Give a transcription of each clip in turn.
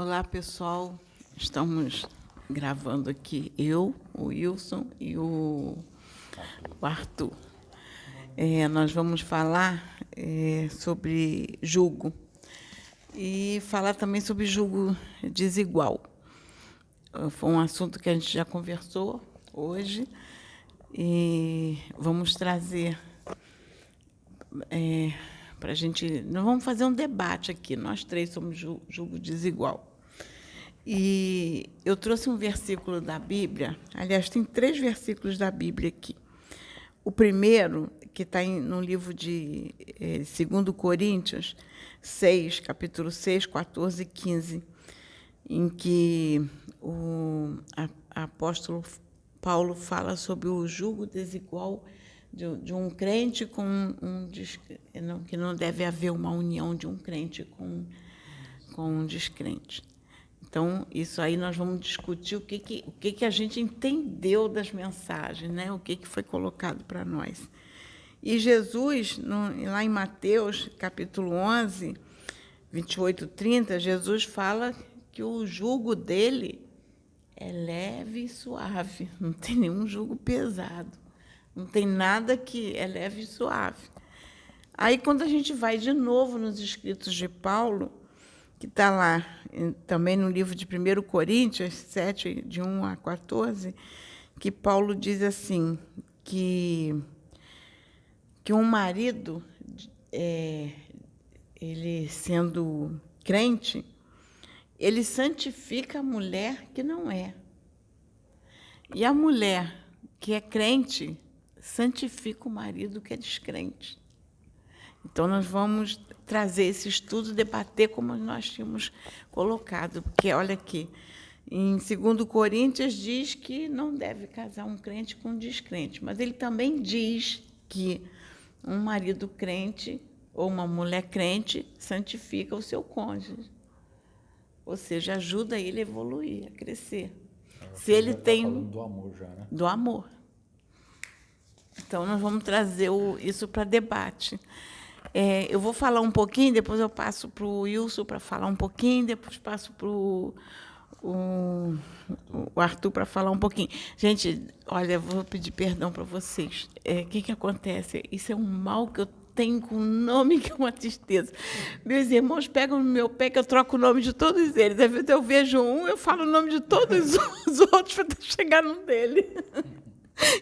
Olá, pessoal. Estamos gravando aqui eu, o Wilson e o Arthur. Nós vamos falar sobre julgo e falar também sobre julgo desigual. Foi um assunto que a gente já conversou hoje e vamos trazer para a gente. Nós vamos fazer um debate aqui. Nós três somos julgo desigual. E eu trouxe um versículo da Bíblia. Aliás, tem 3 versículos da Bíblia aqui. O primeiro, que está no livro de 2 Coríntios 6, capítulo 6, 14 e 15, em que o apóstolo Paulo fala sobre o julgo desigual de um crente com que não deve haver uma união de um crente com um descrente. Então, isso aí nós vamos discutir o que a gente entendeu das mensagens, né? O que foi colocado para nós. E Jesus, lá em Mateus, capítulo 11, 28, 30, Jesus fala que o jugo dele é leve e suave, não tem nenhum jugo pesado, não tem nada que é leve e suave. Aí, quando a gente vai de novo nos escritos de Paulo, que está lá também no livro de 1 Coríntios 7, de 1 a 14, que Paulo diz assim, que um marido, ele sendo crente, ele santifica a mulher que não é. E a mulher que é crente santifica o marido que é descrente. Então, nós vamos trazer esse estudo, debater como nós tínhamos colocado. Porque, olha aqui, em 2 Coríntios diz que não deve casar um crente com um descrente, mas ele também diz que um marido crente ou uma mulher crente santifica o seu cônjuge. Ou seja, ajuda ele a evoluir, a crescer. Se ele tem... falando do amor já, né? Do amor. Então, nós vamos trazer isso para debate. Eu vou falar um pouquinho, depois eu passo para o Wilson para falar um pouquinho, depois passo para o Arthur para falar um pouquinho. Gente, olha, eu vou pedir perdão para vocês. O que acontece? Isso é um mal que eu tenho com o nome, que é uma tristeza. Meus irmãos pegam no meu pé que eu troco o nome de todos eles. Às vezes eu vejo um, eu falo o nome de todos os outros para chegar no dele.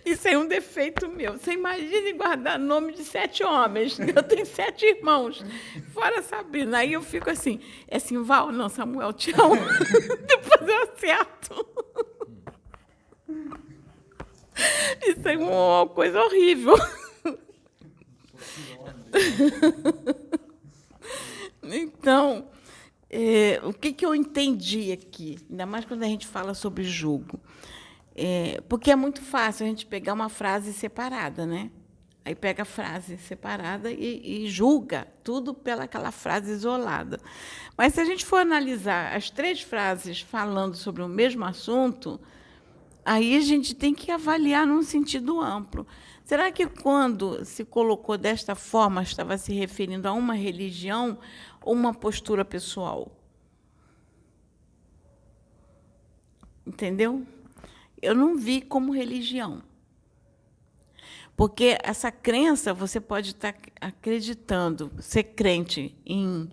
Isso é um defeito meu. Você imagine guardar nome de 7 homens. Eu tenho 7 irmãos, fora Sabrina. Aí eu fico assim, é Simval? Não, Samuel, te amo. Depois eu acerto. Isso é uma coisa horrível. Então, o que eu entendi aqui, ainda mais quando a gente fala sobre julgo, porque é muito fácil a gente pegar uma frase separada, né? Aí pega a frase separada e julga tudo pelaquela frase isolada. Mas, se a gente for analisar as 3 frases falando sobre o mesmo assunto, aí a gente tem que avaliar num sentido amplo. Será que, quando se colocou desta forma, estava se referindo a uma religião ou uma postura pessoal? Entendeu? Eu não vi como religião. Porque essa crença, você pode estar acreditando, ser crente em,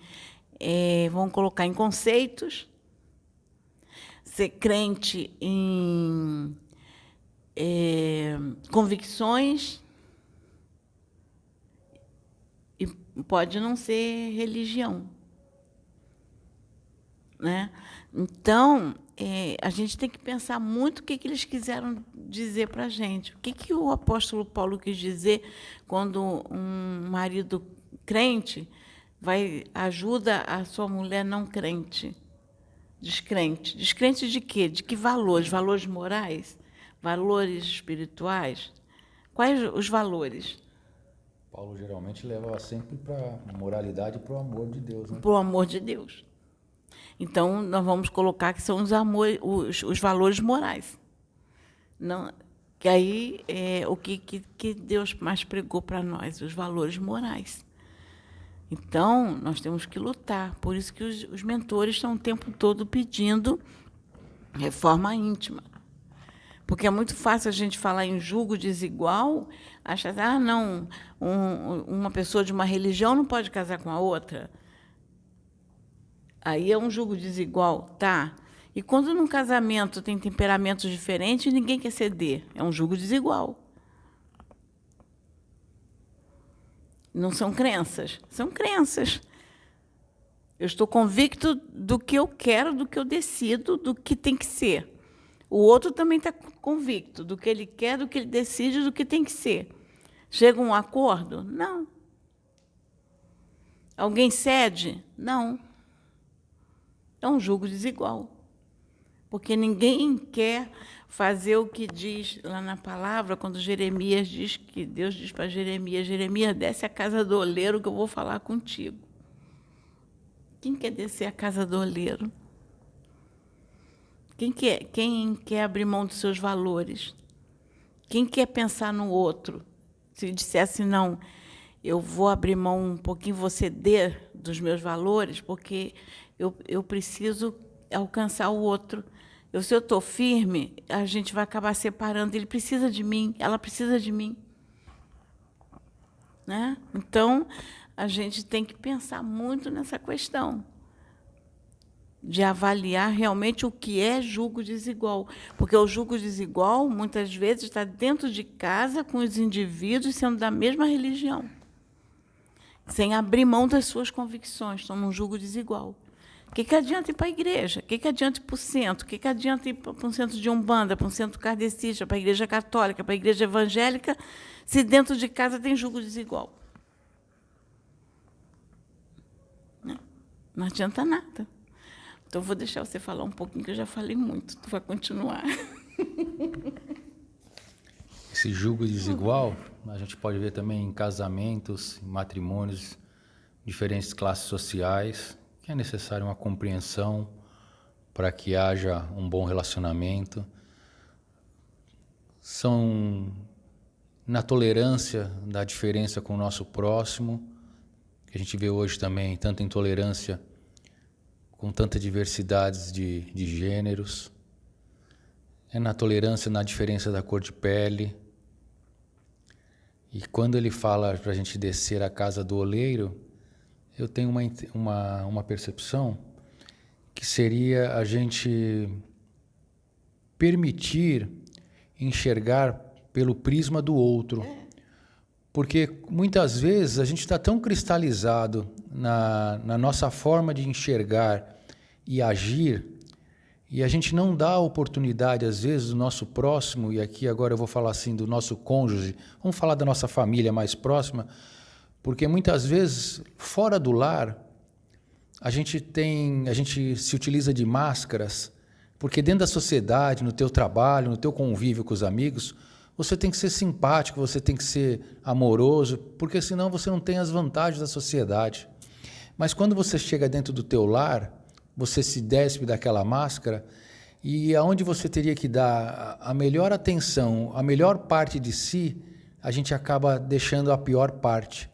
vamos colocar, em conceitos, ser crente em convicções, e pode não ser religião, né? Então, a gente tem que pensar muito o que eles quiseram dizer para a gente. O que o apóstolo Paulo quis dizer quando um marido crente ajuda a sua mulher não crente, descrente. Descrente de quê? De que valores? Valores morais? Valores espirituais? Quais os valores? Paulo geralmente leva sempre para a moralidade e para o amor de Deus, né? Para o amor de Deus. Então, nós vamos colocar que são os valores morais. Não, que aí é o que Deus mais pregou para nós, os valores morais. Então, nós temos que lutar. Por isso que os mentores estão o tempo todo pedindo reforma íntima. Porque é muito fácil a gente falar em julgo desigual, achar, não, uma pessoa de uma religião não pode casar com a outra. Aí é um julgo desigual, tá? E quando num casamento tem temperamentos diferentes, ninguém quer ceder. É um julgo desigual. Não são crenças, são crenças. Eu estou convicto do que eu quero, do que eu decido, do que tem que ser. O outro também está convicto do que ele quer, do que ele decide, do que tem que ser. Chega um acordo? Não. Alguém cede? Não. É um julgo desigual. Porque ninguém quer fazer o que diz lá na palavra, quando Jeremias diz que Deus diz para Jeremias, Jeremias, desce a casa do oleiro que eu vou falar contigo. Quem quer descer a casa do oleiro? Quem quer abrir mão dos seus valores? Quem quer pensar no outro? Se dissesse, não, eu vou abrir mão um pouquinho, vou ceder dos meus valores, porque eu preciso alcançar o outro. Se eu estou firme, a gente vai acabar separando. Ele precisa de mim, ela precisa de mim. Né? Então, a gente tem que pensar muito nessa questão de avaliar realmente o que é julgo desigual. Porque o julgo desigual, muitas vezes, está dentro de casa com os indivíduos sendo da mesma religião, sem abrir mão das suas convicções, estão num julgo desigual. O que adianta ir para a igreja? O que adianta ir para o centro? O que adianta ir para um centro de umbanda, para um centro kardecista, para a igreja católica, para a igreja evangélica, se dentro de casa tem julgo desigual? Não adianta nada. Então, vou deixar você falar um pouquinho, que eu já falei muito. Tu vai continuar. Esse julgo desigual, a gente pode ver também em casamentos, em matrimônios, diferentes classes sociais, que é necessário uma compreensão para que haja um bom relacionamento. São na tolerância da diferença com o nosso próximo, que a gente vê hoje também tanta intolerância com tanta diversidade de gêneros. É na tolerância, na diferença da cor de pele. E quando ele fala para a gente descer a casa do oleiro, eu tenho uma percepção que seria a gente permitir enxergar pelo prisma do outro. Porque muitas vezes a gente está tão cristalizado na nossa forma de enxergar e agir, e a gente não dá a oportunidade, às vezes, do nosso próximo, e aqui agora eu vou falar assim do nosso cônjuge, vamos falar da nossa família mais próxima, porque muitas vezes, fora do lar, a gente se utiliza de máscaras, porque dentro da sociedade, no teu trabalho, no teu convívio com os amigos, você tem que ser simpático, você tem que ser amoroso, porque senão você não tem as vantagens da sociedade. Mas quando você chega dentro do teu lar, você se despe daquela máscara, e aonde você teria que dar a melhor atenção, a melhor parte de si, a gente acaba deixando a pior parte.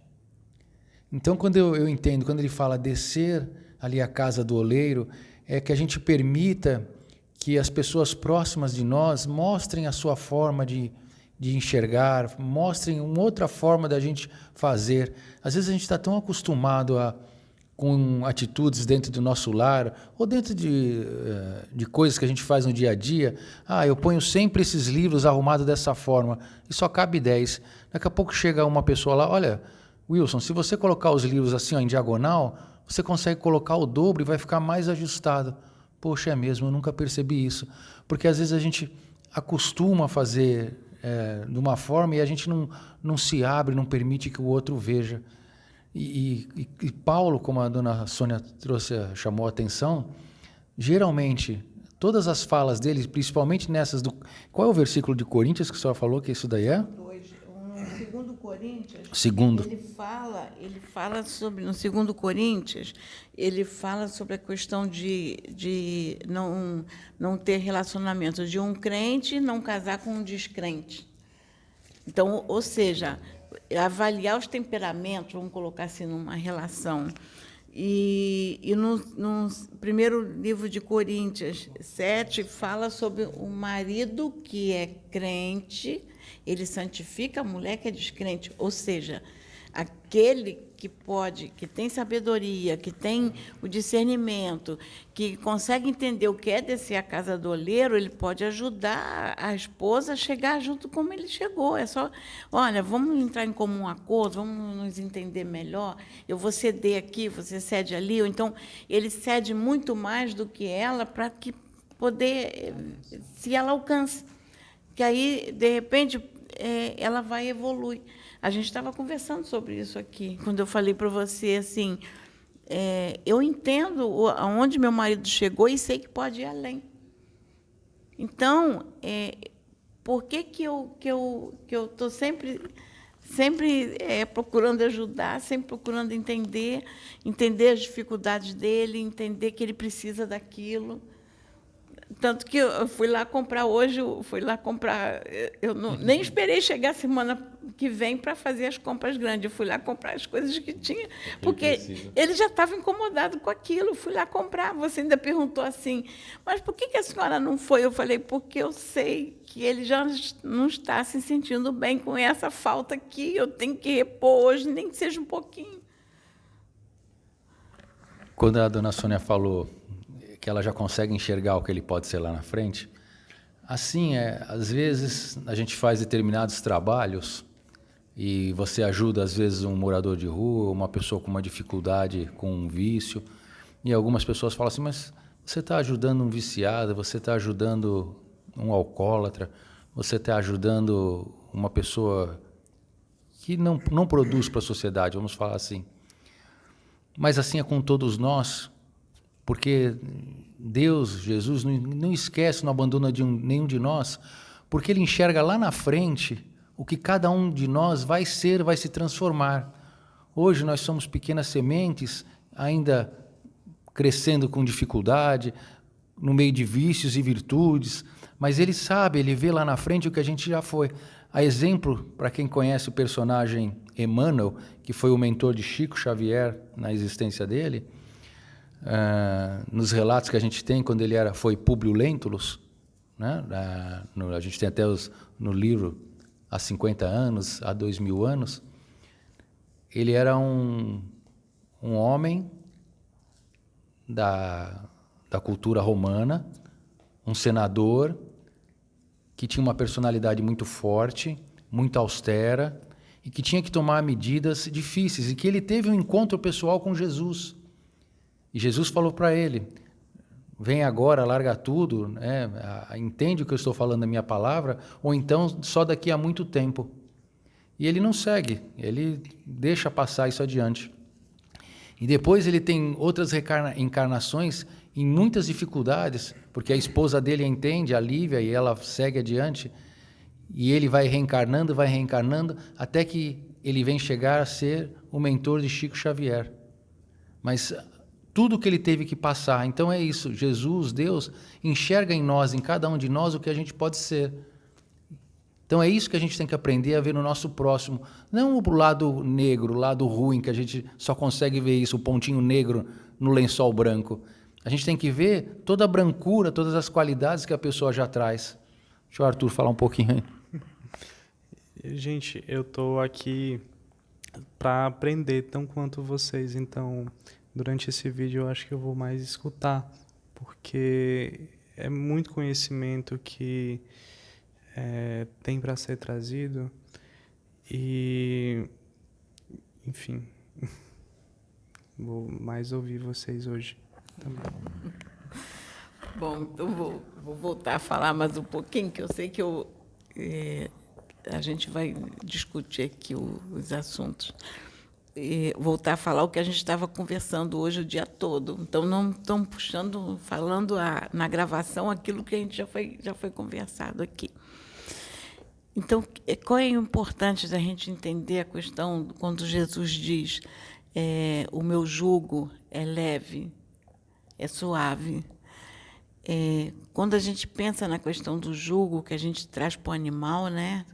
Então, quando eu entendo, quando ele fala descer ali a casa do oleiro, é que a gente permita que as pessoas próximas de nós mostrem a sua forma de enxergar, mostrem uma outra forma da gente fazer. Às vezes a gente está tão acostumado com atitudes dentro do nosso lar, ou dentro de coisas que a gente faz no dia a dia. Eu ponho sempre esses livros arrumados dessa forma, e só cabe 10. Daqui a pouco chega uma pessoa lá, olha, Wilson, se você colocar os livros assim, em diagonal, você consegue colocar o dobro e vai ficar mais ajustado. Poxa, é mesmo, eu nunca percebi isso. Porque às vezes a gente acostuma a fazer de uma forma e a gente não se abre, não permite que o outro veja. E Paulo, como a dona Sônia chamou a atenção, geralmente, todas as falas dele, principalmente nessas Qual é o versículo de Coríntios que a senhora falou que isso daí é? Segundo Coríntios, Segundo. Ele fala sobre, no segundo Coríntios, ele fala sobre a questão de não ter relacionamento de um crente não casar com um descrente. Então, ou seja, avaliar os temperamentos, vamos colocar assim, numa relação. E no primeiro livro de Coríntios 7, fala sobre o marido que é crente, ele santifica a mulher que é descrente, ou seja, aquele que pode, que tem sabedoria, que tem o discernimento, que consegue entender o que é descer a casa do oleiro, ele pode ajudar a esposa a chegar junto como ele chegou. É só, olha, vamos entrar em comum acordo, vamos nos entender melhor, eu vou ceder aqui, você cede ali, ou então ele cede muito mais do que ela para que poder, se ela alcança, que aí, de repente, ela vai evoluir. A gente estava conversando sobre isso aqui, quando eu falei para você assim, eu entendo aonde meu marido chegou e sei que pode ir além. Então, por que eu estou sempre procurando ajudar, sempre procurando entender as dificuldades dele, entender que ele precisa daquilo. Tanto que eu fui lá comprar hoje, eu nem esperei chegar a semana que vem para fazer as compras grandes. Eu fui lá comprar as coisas que tinha, porque ele já estava incomodado com aquilo. Fui lá comprar. Você ainda perguntou assim, mas por que a senhora não foi? Eu falei, porque eu sei que ele já não está se sentindo bem com essa falta aqui. Eu tenho que repor hoje, nem que seja um pouquinho. Quando a dona Sônia falou que ela já consegue enxergar o que ele pode ser lá na frente, assim, às vezes a gente faz determinados trabalhos e você ajuda, às vezes, um morador de rua, uma pessoa com uma dificuldade, com um vício, e algumas pessoas falam assim, mas você está ajudando um viciado, você está ajudando um alcoólatra, você está ajudando uma pessoa que não produz para a sociedade, vamos falar assim. Mas assim é com todos nós, porque Deus, Jesus, não esquece, não abandona nenhum de nós, porque Ele enxerga lá na frente o que cada um de nós vai ser, vai se transformar. Hoje nós somos pequenas sementes, ainda crescendo com dificuldade, no meio de vícios e virtudes, mas Ele sabe, Ele vê lá na frente o que a gente já foi. A exemplo, para quem conhece o personagem Emmanuel, que foi o mentor de Chico Xavier na existência dele, nos relatos que a gente tem, quando ele foi Públio Lentulus, né? A gente tem até no livro há 50 anos, há 2000 anos, ele era um homem da cultura romana, um senador que tinha uma personalidade muito forte, muito austera, e que tinha que tomar medidas difíceis, e que ele teve um encontro pessoal com Jesus. E Jesus falou para ele, vem agora, larga tudo, né? Entende o que eu estou falando na minha palavra, ou então só daqui a muito tempo. E ele não segue, ele deixa passar isso adiante. E depois ele tem outras encarnações em muitas dificuldades, porque a esposa dele entende, a Lívia, e ela segue adiante, e ele vai reencarnando, até que ele vem chegar a ser o mentor de Chico Xavier. Mas tudo que ele teve que passar, então é isso, Jesus, Deus, enxerga em nós, em cada um de nós, o que a gente pode ser. Então é isso que a gente tem que aprender a ver no nosso próximo, não o lado negro, o lado ruim, que a gente só consegue ver isso, o pontinho negro no lençol branco. A gente tem que ver toda a brancura, todas as qualidades que a pessoa já traz. Deixa o Arthur falar um pouquinho aí. Gente, eu estou aqui para aprender tão quanto vocês, então durante esse vídeo eu acho que eu vou mais escutar, porque é muito conhecimento que tem para ser trazido e, enfim, vou mais ouvir vocês hoje também. Bom, então vou voltar a falar mais um pouquinho, que eu sei que a gente vai discutir aqui os assuntos. E voltar a falar o que a gente estava conversando hoje o dia todo. Então, não estão falando na gravação aquilo que a gente já foi conversado aqui. Então, qual é o importante da gente entender a questão quando Jesus diz o meu jugo é leve, é suave? quando a gente pensa na questão do jugo que a gente traz para o animal, né?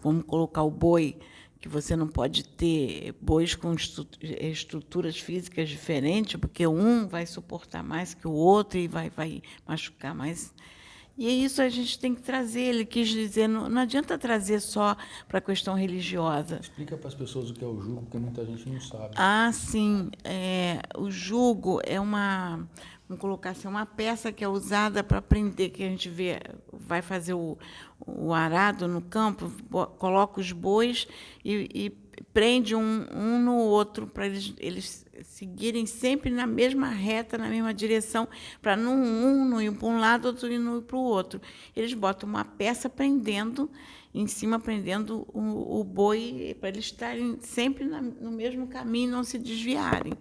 Vamos colocar o boi, que você não pode ter bois com estruturas físicas diferentes, porque um vai suportar mais que o outro e vai machucar mais. E isso a gente tem que trazer. Ele quis dizer, não adianta trazer só para a questão religiosa. Explica para as pessoas o que é o jugo, porque muita gente não sabe. Ah, sim. O jugo é vamos colocar assim, uma peça que é usada para prender, que a gente vai fazer o arado no campo, coloca os bois e prende um no outro, para eles seguirem sempre na mesma reta, na mesma direção, para um não ir para um lado, outro não ir para o outro. Eles botam uma peça prendendo, em cima prendendo o boi, para eles estarem sempre no mesmo caminho, não se desviarem.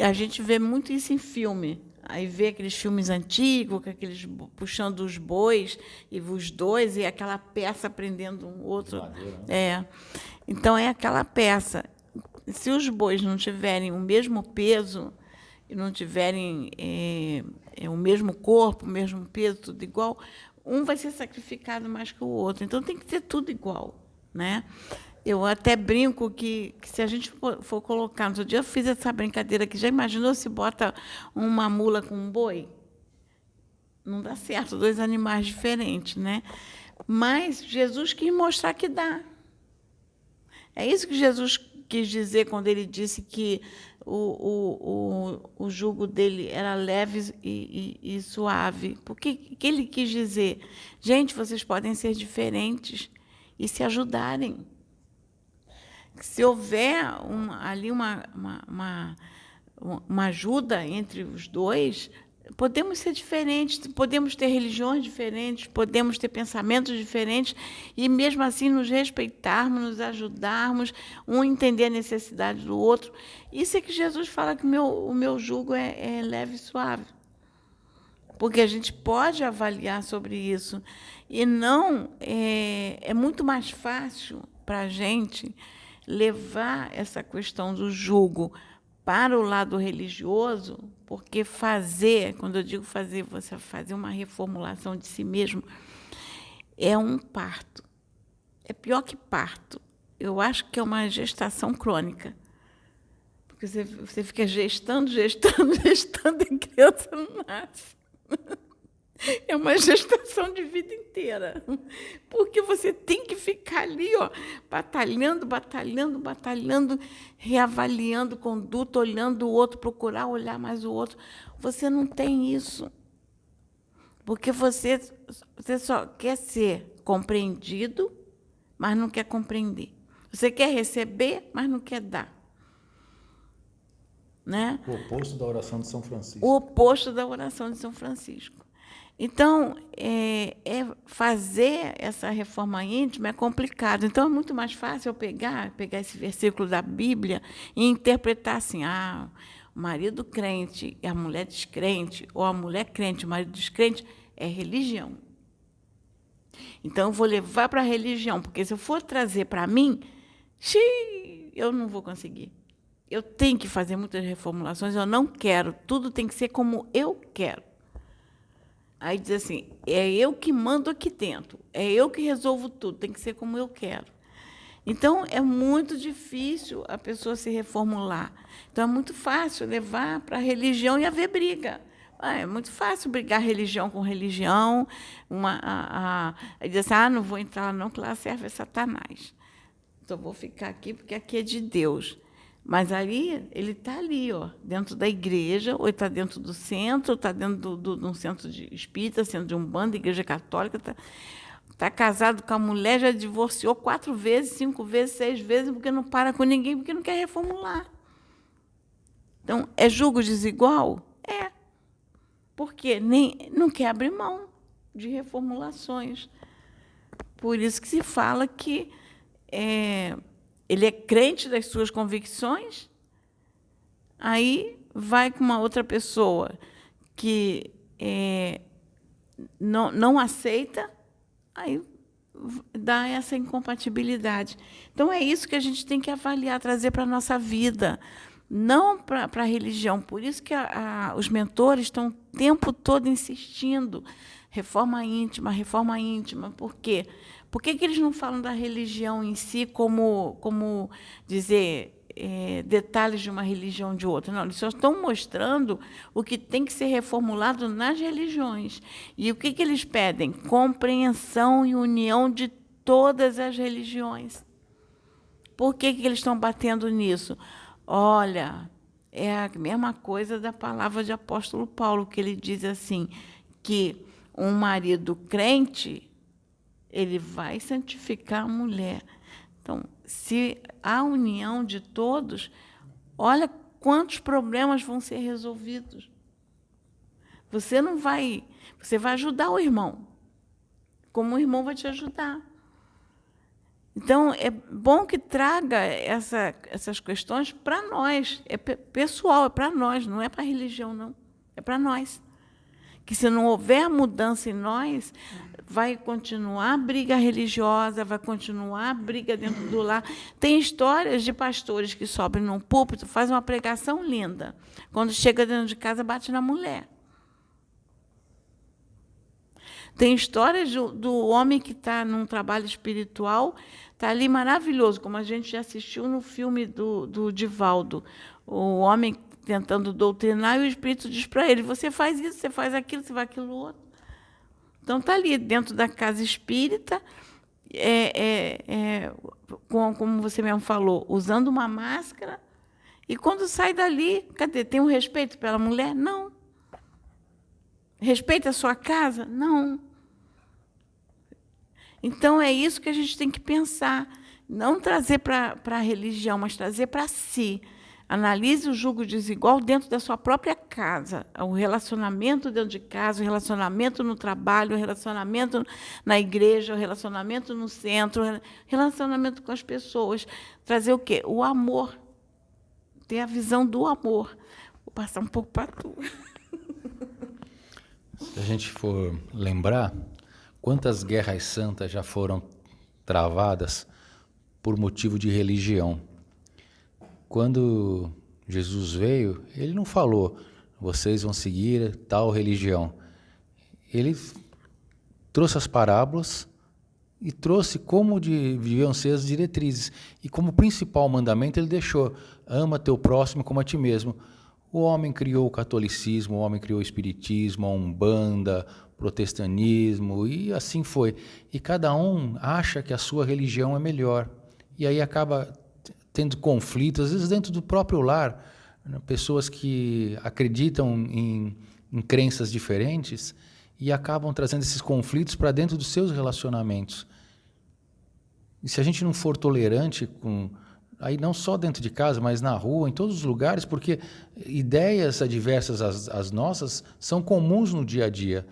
A gente vê muito isso em filme. Aí vê aqueles filmes antigos, com aqueles puxando os bois, e os dois, e aquela peça prendendo um outro. Madeira, né? Então, é aquela peça. Se os bois não tiverem o mesmo peso, e não tiverem o mesmo corpo, o mesmo peso, tudo igual, um vai ser sacrificado mais que o outro. Então, tem que ter tudo igual, né? Eu até brinco que se a gente for colocar... No outro dia eu fiz essa brincadeira aqui. Já imaginou se bota uma mula com um boi? Não dá certo, 2 animais diferentes, né? Mas Jesus quis mostrar que dá. É isso que Jesus quis dizer quando ele disse que o jugo dele era leve e suave. Porque que ele quis dizer? Gente, vocês podem ser diferentes e se ajudarem. Se houver ali uma ajuda entre os dois, podemos ser diferentes, podemos ter religiões diferentes, podemos ter pensamentos diferentes e, mesmo assim, nos respeitarmos, nos ajudarmos, um entender a necessidade do outro. Isso é que Jesus fala que o meu jugo é leve e suave. Porque a gente pode avaliar sobre isso. E não é muito mais fácil para a gente levar essa questão do jugo para o lado religioso, porque quando eu digo fazer, você fazer uma reformulação de si mesmo, é um parto. É pior que parto. Eu acho que é uma gestação crônica. Porque você fica gestando, e a criança não nasce. É uma gestação de vida inteira, porque você tem que ficar ali, batalhando, reavaliando conduta, olhando o outro, procurar olhar mais o outro. Você não tem isso, porque você só quer ser compreendido, mas não quer compreender. Você quer receber, mas não quer dar. Né? O oposto da oração de São Francisco. O oposto da oração de São Francisco. Então, fazer essa reforma íntima é complicado. Então, é muito mais fácil eu pegar esse versículo da Bíblia e interpretar assim, o marido crente e a mulher descrente, ou a mulher crente e o marido descrente, é religião. Então, eu vou levar para a religião, porque se eu for trazer para mim, eu não vou conseguir. Eu tenho que fazer muitas reformulações, eu não quero, tudo tem que ser como eu quero. Aí diz assim, é eu que mando aqui dentro, é eu que resolvo tudo, tem que ser como eu quero. Então, é muito difícil a pessoa se reformular. Então, é muito fácil levar para a religião e haver briga. É muito fácil brigar religião com religião. Aí diz assim, não vou entrar lá não, que lá serve Satanás. Então, vou ficar aqui, porque aqui é de Deus. Mas ali, ele está ali, dentro da igreja, ou está dentro do centro, ou está dentro de um centro de espírita, centro de umbanda, igreja católica, está casado com a mulher, já divorciou 4 vezes, 5 vezes, 6 vezes, porque não para com ninguém, porque não quer reformular. Então, é jugo desigual? É. Porque não quer abrir mão de reformulações. Por isso que se fala que ele é crente das suas convicções, aí vai com uma outra pessoa que não aceita, aí dá essa incompatibilidade. Então, é isso que a gente tem que avaliar, trazer para a nossa vida, não para a religião. Por isso que os mentores estão o tempo todo insistindo, reforma íntima, reforma íntima. Por quê? Por que eles não falam da religião em si como dizer, detalhes de uma religião de outra? Não, eles só estão mostrando o que tem que ser reformulado nas religiões. E o que eles pedem? Compreensão e união de todas as religiões. Por que eles estão batendo nisso? Olha, é a mesma coisa da palavra de apóstolo Paulo, que ele diz assim, que um marido crente, ele vai santificar a mulher. Então, se há união de todos, olha quantos problemas vão ser resolvidos. Você vai ajudar o irmão, como o irmão vai te ajudar. Então, é bom que traga essas questões para nós. É pessoal, é para nós, não é para a religião, não. É para nós. Que se não houver mudança em nós, vai continuar a briga religiosa, vai continuar a briga dentro do lar. Tem histórias de pastores que sobem num púlpito, fazem uma pregação linda. Quando chega dentro de casa, bate na mulher. Tem histórias do homem que está num trabalho espiritual, está ali maravilhoso, como a gente já assistiu no filme do Divaldo. O homem tentando doutrinar e o Espírito diz para ele, você faz isso, você faz aquilo, você faz aquilo outro. Então, está ali dentro da casa espírita, como você mesmo falou, usando uma máscara, e quando sai dali, cadê? Tem um respeito pela mulher? Não. Respeita a sua casa? Não. Então, é isso que a gente tem que pensar. Não trazer para a religião, mas trazer para si. Analise o jugo desigual dentro da sua própria casa. O relacionamento dentro de casa, o relacionamento no trabalho, o relacionamento na igreja, o relacionamento no centro, o relacionamento com as pessoas. Trazer o quê? O amor. Ter a visão do amor. Vou passar um pouco para tu. Se a gente for lembrar, quantas guerras santas já foram travadas por motivo de religião? Quando Jesus veio, ele não falou, vocês vão seguir tal religião. Ele trouxe as parábolas e trouxe como deviam ser as diretrizes. E como principal mandamento ele deixou, ama teu próximo como a ti mesmo. O homem criou o catolicismo, o homem criou o espiritismo, a umbanda, o protestantismo, e assim foi. E cada um acha que a sua religião é melhor. E aí acaba tendo conflitos, às vezes dentro do próprio lar, né? Pessoas que acreditam em crenças diferentes e acabam trazendo esses conflitos para dentro dos seus relacionamentos. E se a gente não for tolerante aí não só dentro de casa, mas na rua, em todos os lugares, porque ideias adversas às nossas são comuns no dia a dia.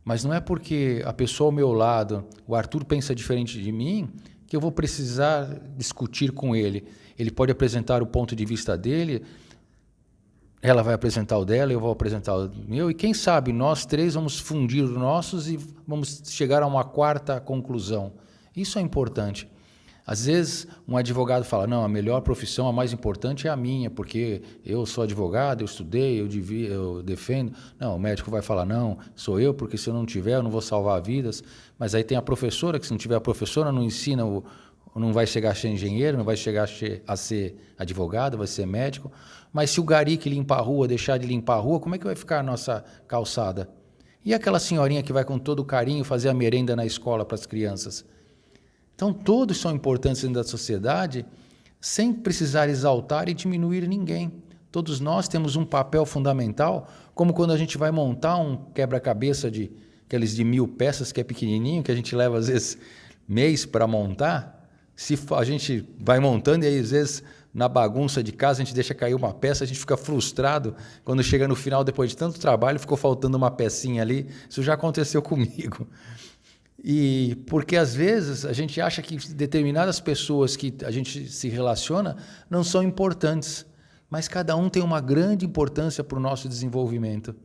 Mas não é porque a pessoa ao meu lado, o Arthur, pensa diferente de mim, que eu vou precisar discutir com ele. Ele pode apresentar o ponto de vista dele, ela vai apresentar o dela, eu vou apresentar o meu, e quem sabe nós três vamos fundir os nossos e vamos chegar a uma quarta conclusão. Isso é importante. Às vezes, um advogado fala, não, a melhor profissão, a mais importante é a minha, porque eu sou advogado, eu estudei, eu defendo. Não, o médico vai falar, não, sou eu, porque se eu não tiver, eu não vou salvar vidas. Mas aí tem a professora, que se não tiver a professora, não ensina, não vai chegar a ser engenheiro, não vai chegar a ser advogado, vai ser médico. Mas se o gari que limpa a rua deixar de limpar a rua, como é que vai ficar a nossa calçada? E aquela senhorinha que vai com todo carinho fazer a merenda na escola para as crianças? Então, todos são importantes dentro da sociedade, sem precisar exaltar e diminuir ninguém. Todos nós temos um papel fundamental, como quando a gente vai montar um quebra-cabeça aqueles de 1000 peças, que é pequenininho, que a gente leva, às vezes, mês para montar. Se a gente vai montando e aí, às vezes, na bagunça de casa, a gente deixa cair uma peça, a gente fica frustrado. Quando chega no final, depois de tanto trabalho, ficou faltando uma pecinha ali. Isso já aconteceu comigo. E porque às vezes a gente acha que determinadas pessoas que a gente se relaciona não são importantes, mas cada um tem uma grande importância para o nosso desenvolvimento.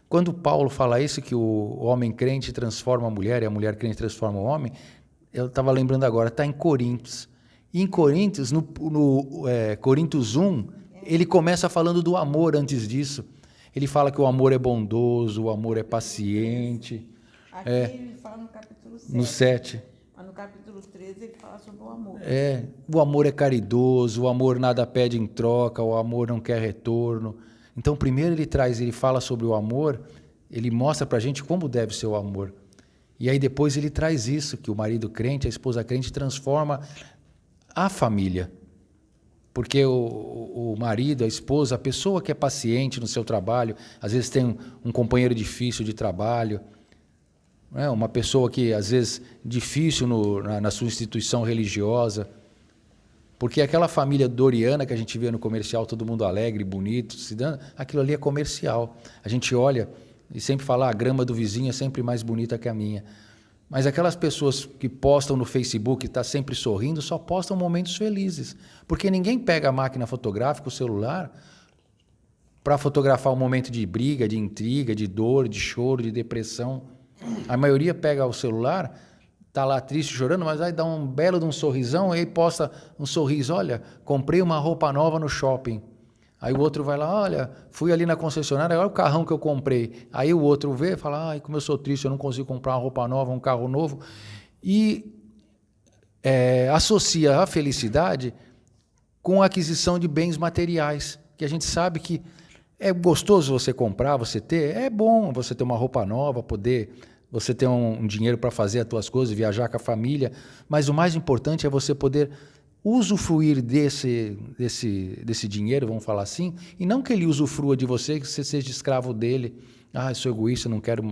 Quando Paulo fala isso, que o homem crente transforma a mulher e a mulher crente transforma o homem, eu estava lembrando agora, está em Coríntios. E em Coríntios, no Coríntios 1, ele começa falando do amor antes disso. Ele fala que o amor é bondoso, o amor é paciente. Aqui ele fala no capítulo 7. No 7. Mas no capítulo 13 ele fala sobre o amor. O amor é caridoso, o amor nada pede em troca, o amor não quer retorno. Então, primeiro ele fala sobre o amor, ele mostra pra gente como deve ser o amor. E aí depois ele traz isso, que o marido crente, a esposa crente transforma a família. Porque o marido, a esposa, a pessoa que é paciente no seu trabalho, às vezes tem um companheiro difícil de trabalho, né? Uma pessoa que, às vezes, difícil na sua instituição religiosa. Porque aquela família doriana que a gente vê no comercial, todo mundo alegre, bonito, se dando, aquilo ali é comercial. A gente olha e sempre fala, a grama do vizinho é sempre mais bonita que a minha. Mas aquelas pessoas que postam no Facebook e estão sempre sorrindo, só postam momentos felizes. Porque ninguém pega a máquina fotográfica, o celular, para fotografar um momento de briga, de intriga, de dor, de choro, de depressão. A maioria pega o celular, está lá triste, chorando, mas aí dá um belo de um sorrisão e aí posta um sorriso. Olha, comprei uma roupa nova no shopping. Aí o outro vai lá, olha, fui ali na concessionária, olha o carrão que eu comprei. Aí o outro vê e fala, ai, como eu sou triste, eu não consigo comprar uma roupa nova, um carro novo. E associa a felicidade com a aquisição de bens materiais, que a gente sabe que é gostoso você comprar, você ter, é bom você ter uma roupa nova, poder você ter um dinheiro para fazer as suas coisas, viajar com a família, mas o mais importante é você poder usufruir desse dinheiro, vamos falar assim, e não que ele usufrua de você, que você seja escravo dele. Ah, eu sou egoísta, não quero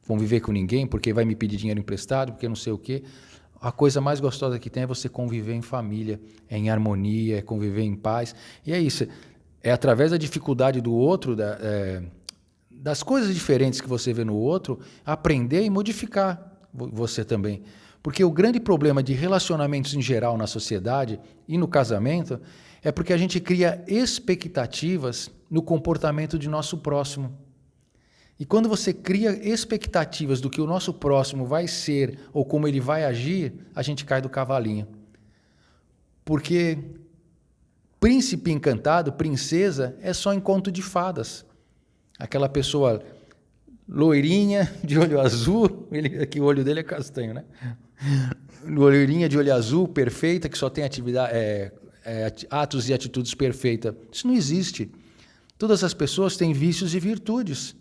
conviver com ninguém porque vai me pedir dinheiro emprestado, porque não sei o quê. A coisa mais gostosa que tem é você conviver em família, é em harmonia, é conviver em paz. E é isso, é através da dificuldade do outro, das coisas diferentes que você vê no outro, aprender e modificar você também. Porque o grande problema de relacionamentos em geral na sociedade e no casamento é porque a gente cria expectativas no comportamento de nosso próximo. E quando você cria expectativas do que o nosso próximo vai ser ou como ele vai agir, a gente cai do cavalinho. Porque príncipe encantado, princesa, é só em conto de fadas. Aquela pessoa loirinha, de olho azul, aqui o olho dele é castanho, né? Loirinha de olho azul, perfeita, que só tem atos e atitudes perfeitas. Isso não existe. Todas as pessoas têm vícios e virtudes.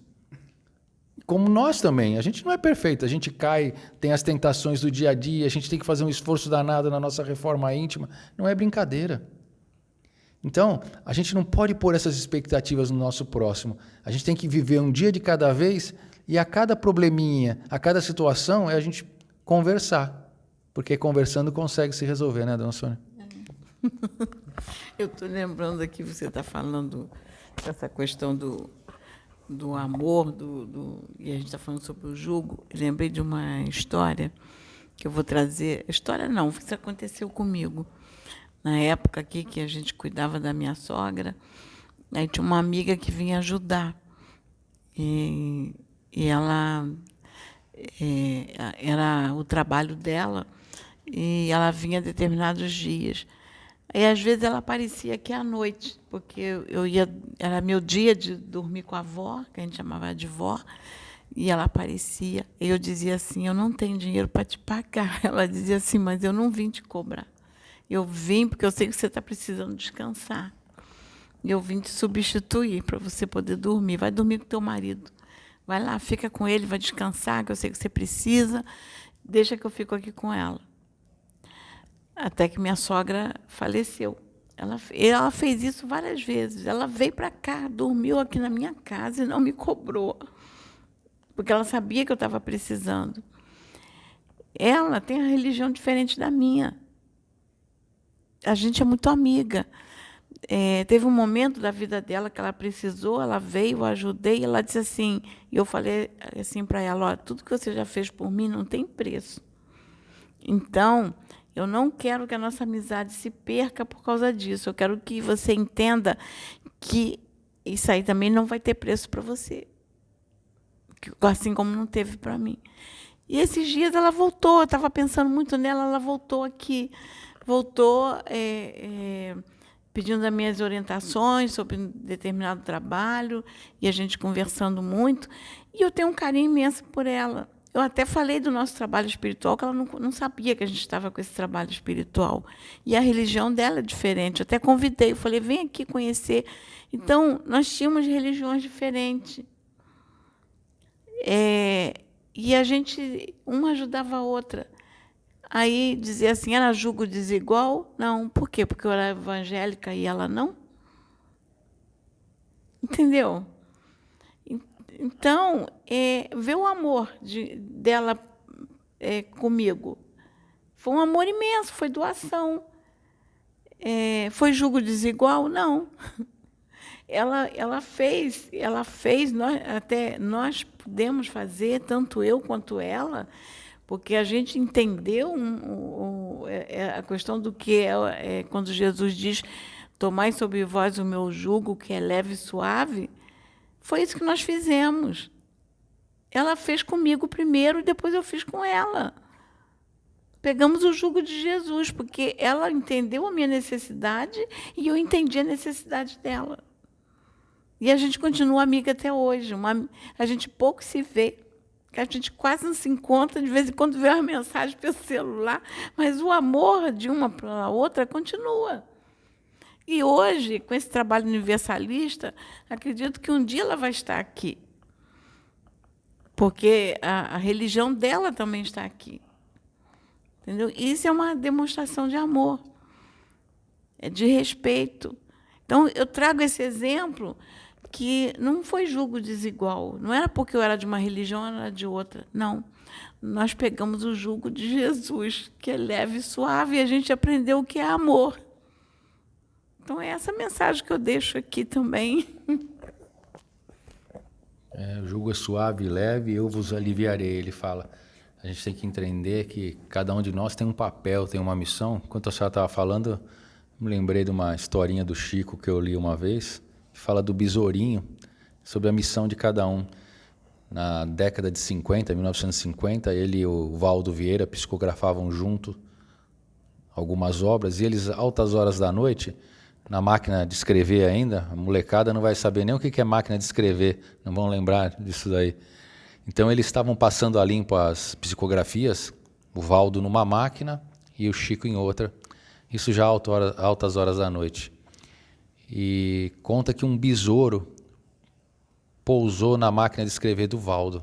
Como nós também. A gente não é perfeito, a gente cai, tem as tentações do dia a dia, a gente tem que fazer um esforço danado na nossa reforma íntima. Não é brincadeira. Então, a gente não pode pôr essas expectativas no nosso próximo. A gente tem que viver um dia de cada vez e a cada probleminha, a cada situação, é a gente conversar. Porque conversando consegue se resolver, né, dona Sônia? Eu estou lembrando aqui, você está falando dessa questão do amor, e a gente está falando sobre o jugo. Eu lembrei de uma história que eu vou trazer. História não, isso aconteceu comigo. Na época aqui que a gente cuidava da minha sogra, aí tinha uma amiga que vinha ajudar. E ela era o trabalho dela, e ela vinha determinados dias. Aí, às vezes, ela aparecia aqui à noite, porque era meu dia de dormir com a avó, que a gente chamava de vó, e ela aparecia. E eu dizia assim, eu não tenho dinheiro para te pagar. Ela dizia assim, mas eu não vim te cobrar. Eu vim porque eu sei que você está precisando descansar. E eu vim te substituir para você poder dormir. Vai dormir com teu marido. Vai lá, fica com ele, vai descansar, que eu sei que você precisa. Deixa que eu fico aqui com ela. Até que minha sogra faleceu. Ela fez isso várias vezes. Ela veio para cá, dormiu aqui na minha casa e não me cobrou. Porque ela sabia que eu estava precisando. Ela tem a religião diferente da minha. A gente é muito amiga. Teve um momento da vida dela que ela precisou, ela veio, eu ajudei, e ela disse assim, e eu falei assim para ela, olha, tudo que você já fez por mim não tem preço. Então, eu não quero que a nossa amizade se perca por causa disso. Eu quero que você entenda que isso aí também não vai ter preço para você. Assim como não teve para mim. E esses dias ela voltou, eu estava pensando muito nela, ela voltou aqui. Voltou pedindo as minhas orientações sobre um determinado trabalho, e a gente conversando muito, e eu tenho um carinho imenso por ela. Eu até falei do nosso trabalho espiritual, que ela não sabia que a gente estava com esse trabalho espiritual. E a religião dela é diferente. Eu até convidei, eu falei, vem aqui conhecer. Então, nós tínhamos religiões diferentes. E a gente, uma ajudava a outra. Aí dizia assim, era julgo desigual? Não. Por quê? Porque eu era evangélica e ela não? Entendeu? Então, ver o amor dela comigo. Foi um amor imenso, foi doação. Foi julgo desigual? Não. Ela fez, nós pudemos fazer, tanto eu quanto ela, porque a gente entendeu a questão do que quando Jesus diz, tomai sobre vós o meu jugo, que é leve e suave. Foi isso que nós fizemos. Ela fez comigo primeiro e depois eu fiz com ela. Pegamos o jugo de Jesus, porque ela entendeu a minha necessidade e eu entendi a necessidade dela. E a gente continua amiga até hoje. A gente pouco se vê, a gente quase não se encontra, de vez em quando vê uma mensagem pelo celular, mas o amor de uma para a outra continua. E hoje, com esse trabalho universalista, acredito que um dia ela vai estar aqui. Porque a religião dela também está aqui. Entendeu? Isso é uma demonstração de amor, de respeito. Então, eu trago esse exemplo que não foi julgo desigual. Não era porque eu era de uma religião, ou era de outra. Não. Nós pegamos o jugo de Jesus, que é leve e suave, e a gente aprendeu o que é amor. Então, é essa mensagem que eu deixo aqui também. O jugo é suave e leve, eu vos aliviarei, ele fala. A gente tem que entender que cada um de nós tem um papel, tem uma missão. Enquanto a senhora estava falando, me lembrei de uma historinha do Chico que eu li uma vez, que fala do besourinho, sobre a missão de cada um. Na década de 50, 1950, ele e o Valdo Vieira psicografavam junto algumas obras, e eles, altas horas da noite, na máquina de escrever ainda, a molecada não vai saber nem o que é máquina de escrever, não vão lembrar disso daí. Então eles estavam passando a limpo as psicografias, o Valdo numa máquina e o Chico em outra, isso já altas horas da noite. E conta que um besouro pousou na máquina de escrever do Valdo.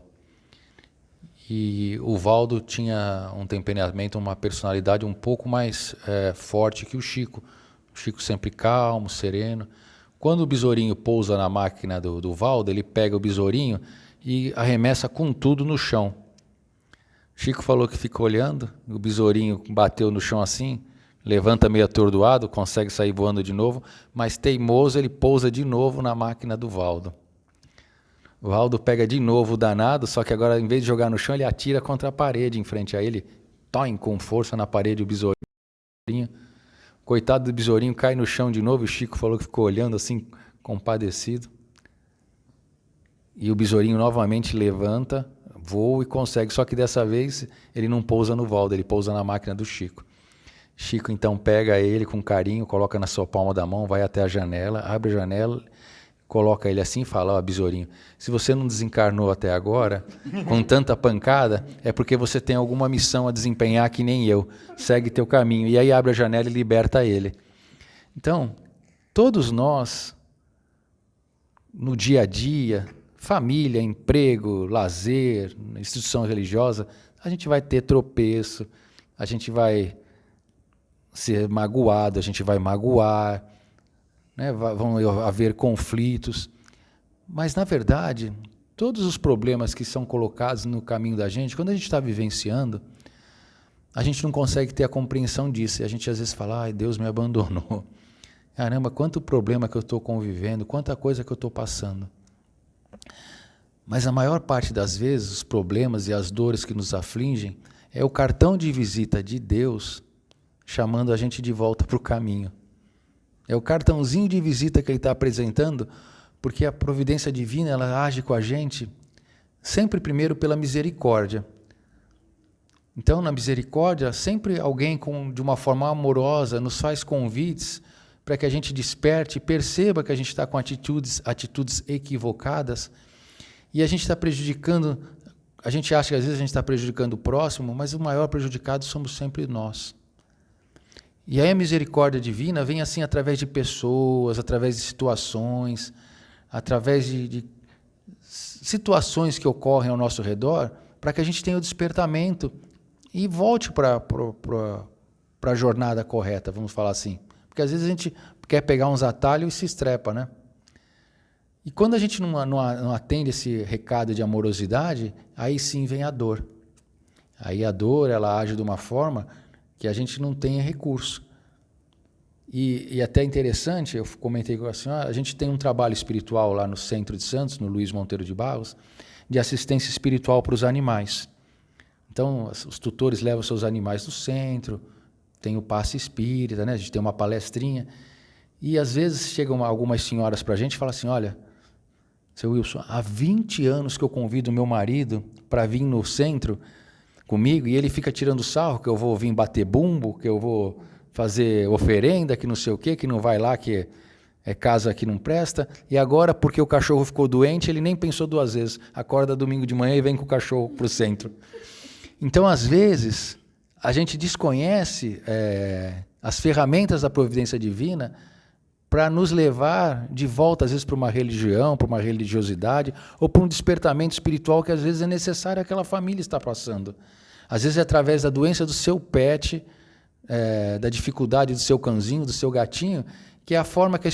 E o Valdo tinha um temperamento, uma personalidade um pouco mais forte que o Chico. O Chico sempre calmo, sereno. Quando o besourinho pousa na máquina do Valdo, ele pega o besourinho e arremessa com tudo no chão. Chico falou que ficou olhando, o besourinho bateu no chão assim, levanta meio atordoado, consegue sair voando de novo, mas teimoso ele pousa de novo na máquina do Valdo. O Valdo pega de novo o danado, só que agora em vez de jogar no chão, ele atira contra a parede em frente a ele, toim com força na parede o besourinho. Coitado do besourinho, cai no chão de novo, e o Chico falou que ficou olhando assim, compadecido. E o besourinho novamente levanta, voa e consegue, só que dessa vez ele não pousa no Valdo, ele pousa na máquina do Chico. Chico então pega ele com carinho, coloca na sua palma da mão, vai até a janela, abre a janela, coloca ele assim e fala, ó, besourinho, se você não desencarnou até agora, com tanta pancada, é porque você tem alguma missão a desempenhar que nem eu, segue teu caminho. E aí abre a janela e liberta ele. Então, todos nós, no dia a dia, família, emprego, lazer, instituição religiosa, a gente vai ter tropeço, a gente vai ser magoado, a gente vai magoar, né? Vão haver conflitos, mas na verdade, todos os problemas que são colocados no caminho da gente, quando a gente está vivenciando, a gente não consegue ter a compreensão disso, e a gente às vezes fala, ai, Deus me abandonou, caramba, quanto problema que eu estou convivendo, quanta coisa que eu estou passando. Mas a maior parte das vezes, os problemas e as dores que nos afligem é o cartão de visita de Deus chamando a gente de volta para o caminho. É o cartãozinho de visita que ele está apresentando, porque a providência divina ela age com a gente sempre primeiro pela misericórdia. Então, na misericórdia, sempre alguém de uma forma amorosa nos faz convites para que a gente desperte, perceba que a gente está com atitudes equivocadas e a gente está prejudicando, a gente acha que às vezes a gente está prejudicando o próximo, mas o maior prejudicado somos sempre nós. E aí a misericórdia divina vem assim através de pessoas, através de situações, através de situações que ocorrem ao nosso redor, para que a gente tenha o despertamento e volte para a jornada correta, vamos falar assim. Porque às vezes a gente quer pegar uns atalhos e se estrepa, né? E quando a gente não atende esse recado de amorosidade, aí sim vem a dor. Aí a dor, ela age de uma forma que a gente não tem recurso. E até interessante, eu comentei com a senhora, a gente tem um trabalho espiritual lá no Centro de Santos, no Luiz Monteiro de Barros, de assistência espiritual para os animais. Então, os tutores levam seus animais no centro, tem o passe espírita, né? A gente tem uma palestrinha. E às vezes chegam algumas senhoras para a gente e falam assim, olha, seu Wilson, há 20 anos que eu convido meu marido para vir no centro comigo e ele fica tirando sarro que eu vou vir bater bumbo, que eu vou fazer oferenda, que não sei o quê, que não vai lá, que é casa que não presta. E agora, porque o cachorro ficou doente, ele nem pensou duas vezes. Acorda domingo de manhã e vem com o cachorro para o centro. Então, às vezes, a gente desconhece as ferramentas da providência divina para nos levar de volta, às vezes, para uma religião, para uma religiosidade, ou para um despertamento espiritual que, às vezes, é necessário aquela família estar passando. Às vezes, é através da doença do seu pet, da dificuldade do seu cãozinho, do seu gatinho, que é a forma que a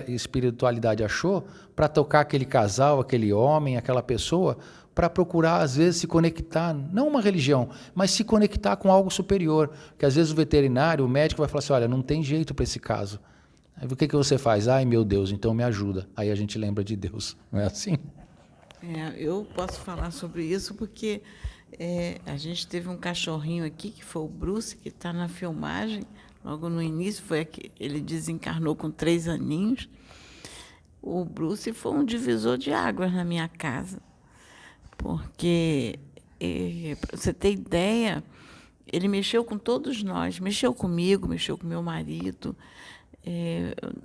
espiritualidade achou para tocar aquele casal, aquele homem, aquela pessoa, para procurar, às vezes, se conectar, não uma religião, mas se conectar com algo superior. Porque, às vezes, o veterinário, o médico vai falar assim, olha, não tem jeito para esse caso. Aí o que você faz? Ai, meu Deus, então me ajuda. Aí a gente lembra de Deus. Não é assim? Eu posso falar sobre isso porque a gente teve um cachorrinho aqui, que foi o Bruce, que está na filmagem. Logo no início, ele desencarnou com 3 aninhos. O Bruce foi um divisor de águas na minha casa. Porque, para você ter ideia, ele mexeu com todos nós. Mexeu comigo, mexeu com meu marido.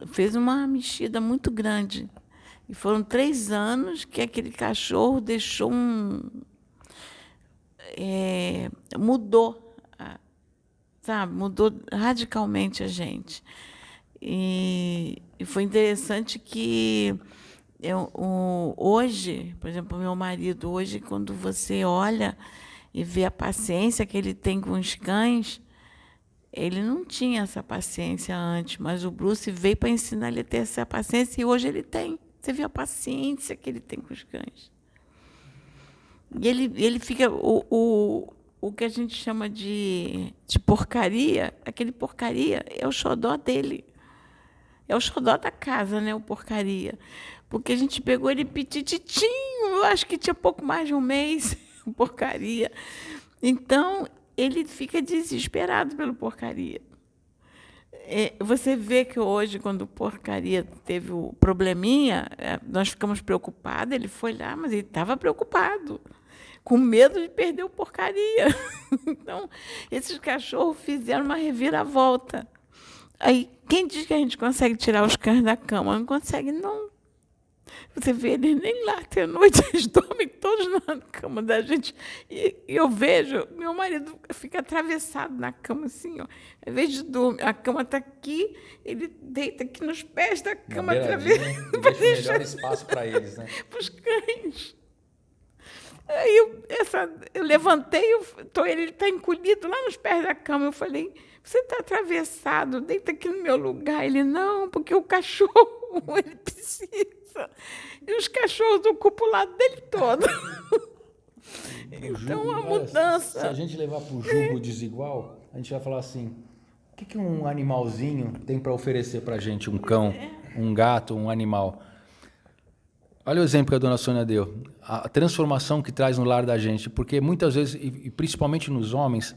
Fez uma mexida muito grande. E foram 3 anos que aquele cachorro deixou mudou, sabe? Mudou radicalmente a gente. E foi interessante que hoje, por exemplo, meu marido, hoje, quando você olha e vê a paciência que ele tem com os cães, ele não tinha essa paciência antes, mas o Bruce veio para ensinar ele a ter essa paciência e hoje ele tem. Você vê a paciência que ele tem com os cães. E ele fica... O que a gente chama de porcaria, aquele porcaria é o xodó dele. É o xodó da casa, né, o porcaria. Porque a gente pegou ele pitititinho, eu acho que tinha pouco mais de um mês, porcaria. Então, ele fica desesperado pelo porcaria. Você vê que hoje, quando o porcaria teve o probleminha, nós ficamos preocupados, ele foi lá, mas ele estava preocupado, com medo de perder o porcaria. Então, esses cachorros fizeram uma reviravolta. Aí, quem diz que a gente consegue tirar os cães da cama? Não consegue, não. Você vê eles nem lá até a noite, eles dormem todos na cama da gente. E eu vejo, meu marido fica atravessado na cama, assim, ó. Ao invés de dormir, a cama está aqui, ele deita aqui nos pés da cama, atravessado. Deixa o melhor espaço para eles, né? Para os cães. Aí eu levantei, ele está encolhido lá nos pés da cama. Eu falei, você está atravessado, deita aqui no meu lugar. Ele, não, porque o cachorro, ele precisa. E os cachorros ocupam o lado dele todo. Então, a mudança... Se a gente levar para o jugo desigual, a gente vai falar assim, o que um animalzinho tem para oferecer para a gente? Um cão, um gato, um animal. Olha o exemplo que a dona Sônia deu. A transformação que traz no lar da gente. Porque muitas vezes, e principalmente nos homens,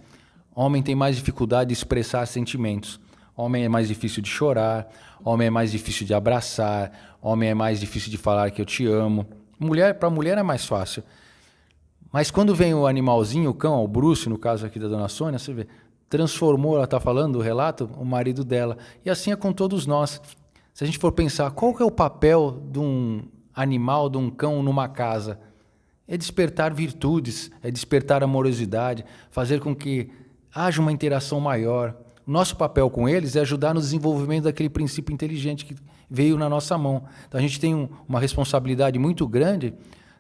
homem tem mais dificuldade de expressar sentimentos. Homem é mais difícil de chorar, homem é mais difícil de abraçar, homem é mais difícil de falar que eu te amo. Para a mulher é mais fácil. Mas quando vem o animalzinho, o cão, o Bruce, no caso aqui da dona Sônia, você vê, transformou, ela está falando, o relato, o marido dela. E assim é com todos nós. Se a gente for pensar, qual que é o papel de um animal, de um cão numa casa? É despertar virtudes, é despertar amorosidade, fazer com que haja uma interação maior. O nosso papel com eles é ajudar no desenvolvimento daquele princípio inteligente que veio na nossa mão. Então a gente tem uma responsabilidade muito grande.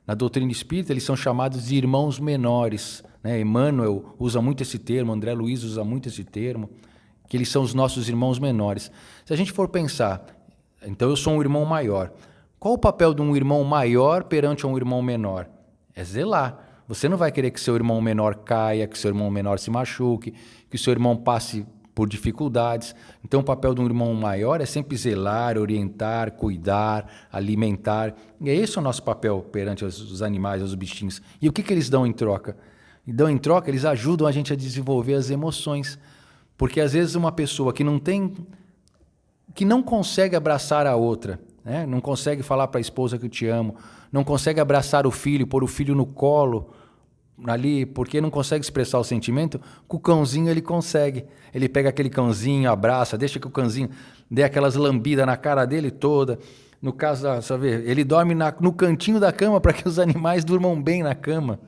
Na doutrina espírita, eles são chamados de irmãos menores, né? Emmanuel usa muito esse termo, André Luiz usa muito esse termo, que eles são os nossos irmãos menores. Se a gente for pensar, então eu sou um irmão maior. Qual o papel de um irmão maior perante um irmão menor? É zelar. Você não vai querer que seu irmão menor caia, que seu irmão menor se machuque, que seu irmão passe por dificuldades. Então, o papel de um irmão maior é sempre zelar, orientar, cuidar, alimentar. E esse é o nosso papel perante os animais, os bichinhos. E o que eles dão em troca? Em troca, eles ajudam a gente a desenvolver as emoções. Porque, às vezes, uma pessoa que não consegue abraçar a outra, né? Não consegue falar para a esposa que eu te amo, não consegue abraçar o filho, pôr o filho no colo, ali, porque não consegue expressar o sentimento, com o cãozinho ele consegue. Ele pega aquele cãozinho, abraça, deixa que o cãozinho dê aquelas lambidas na cara dele toda. No caso, ele dorme no cantinho da cama para que os animais durmam bem na cama.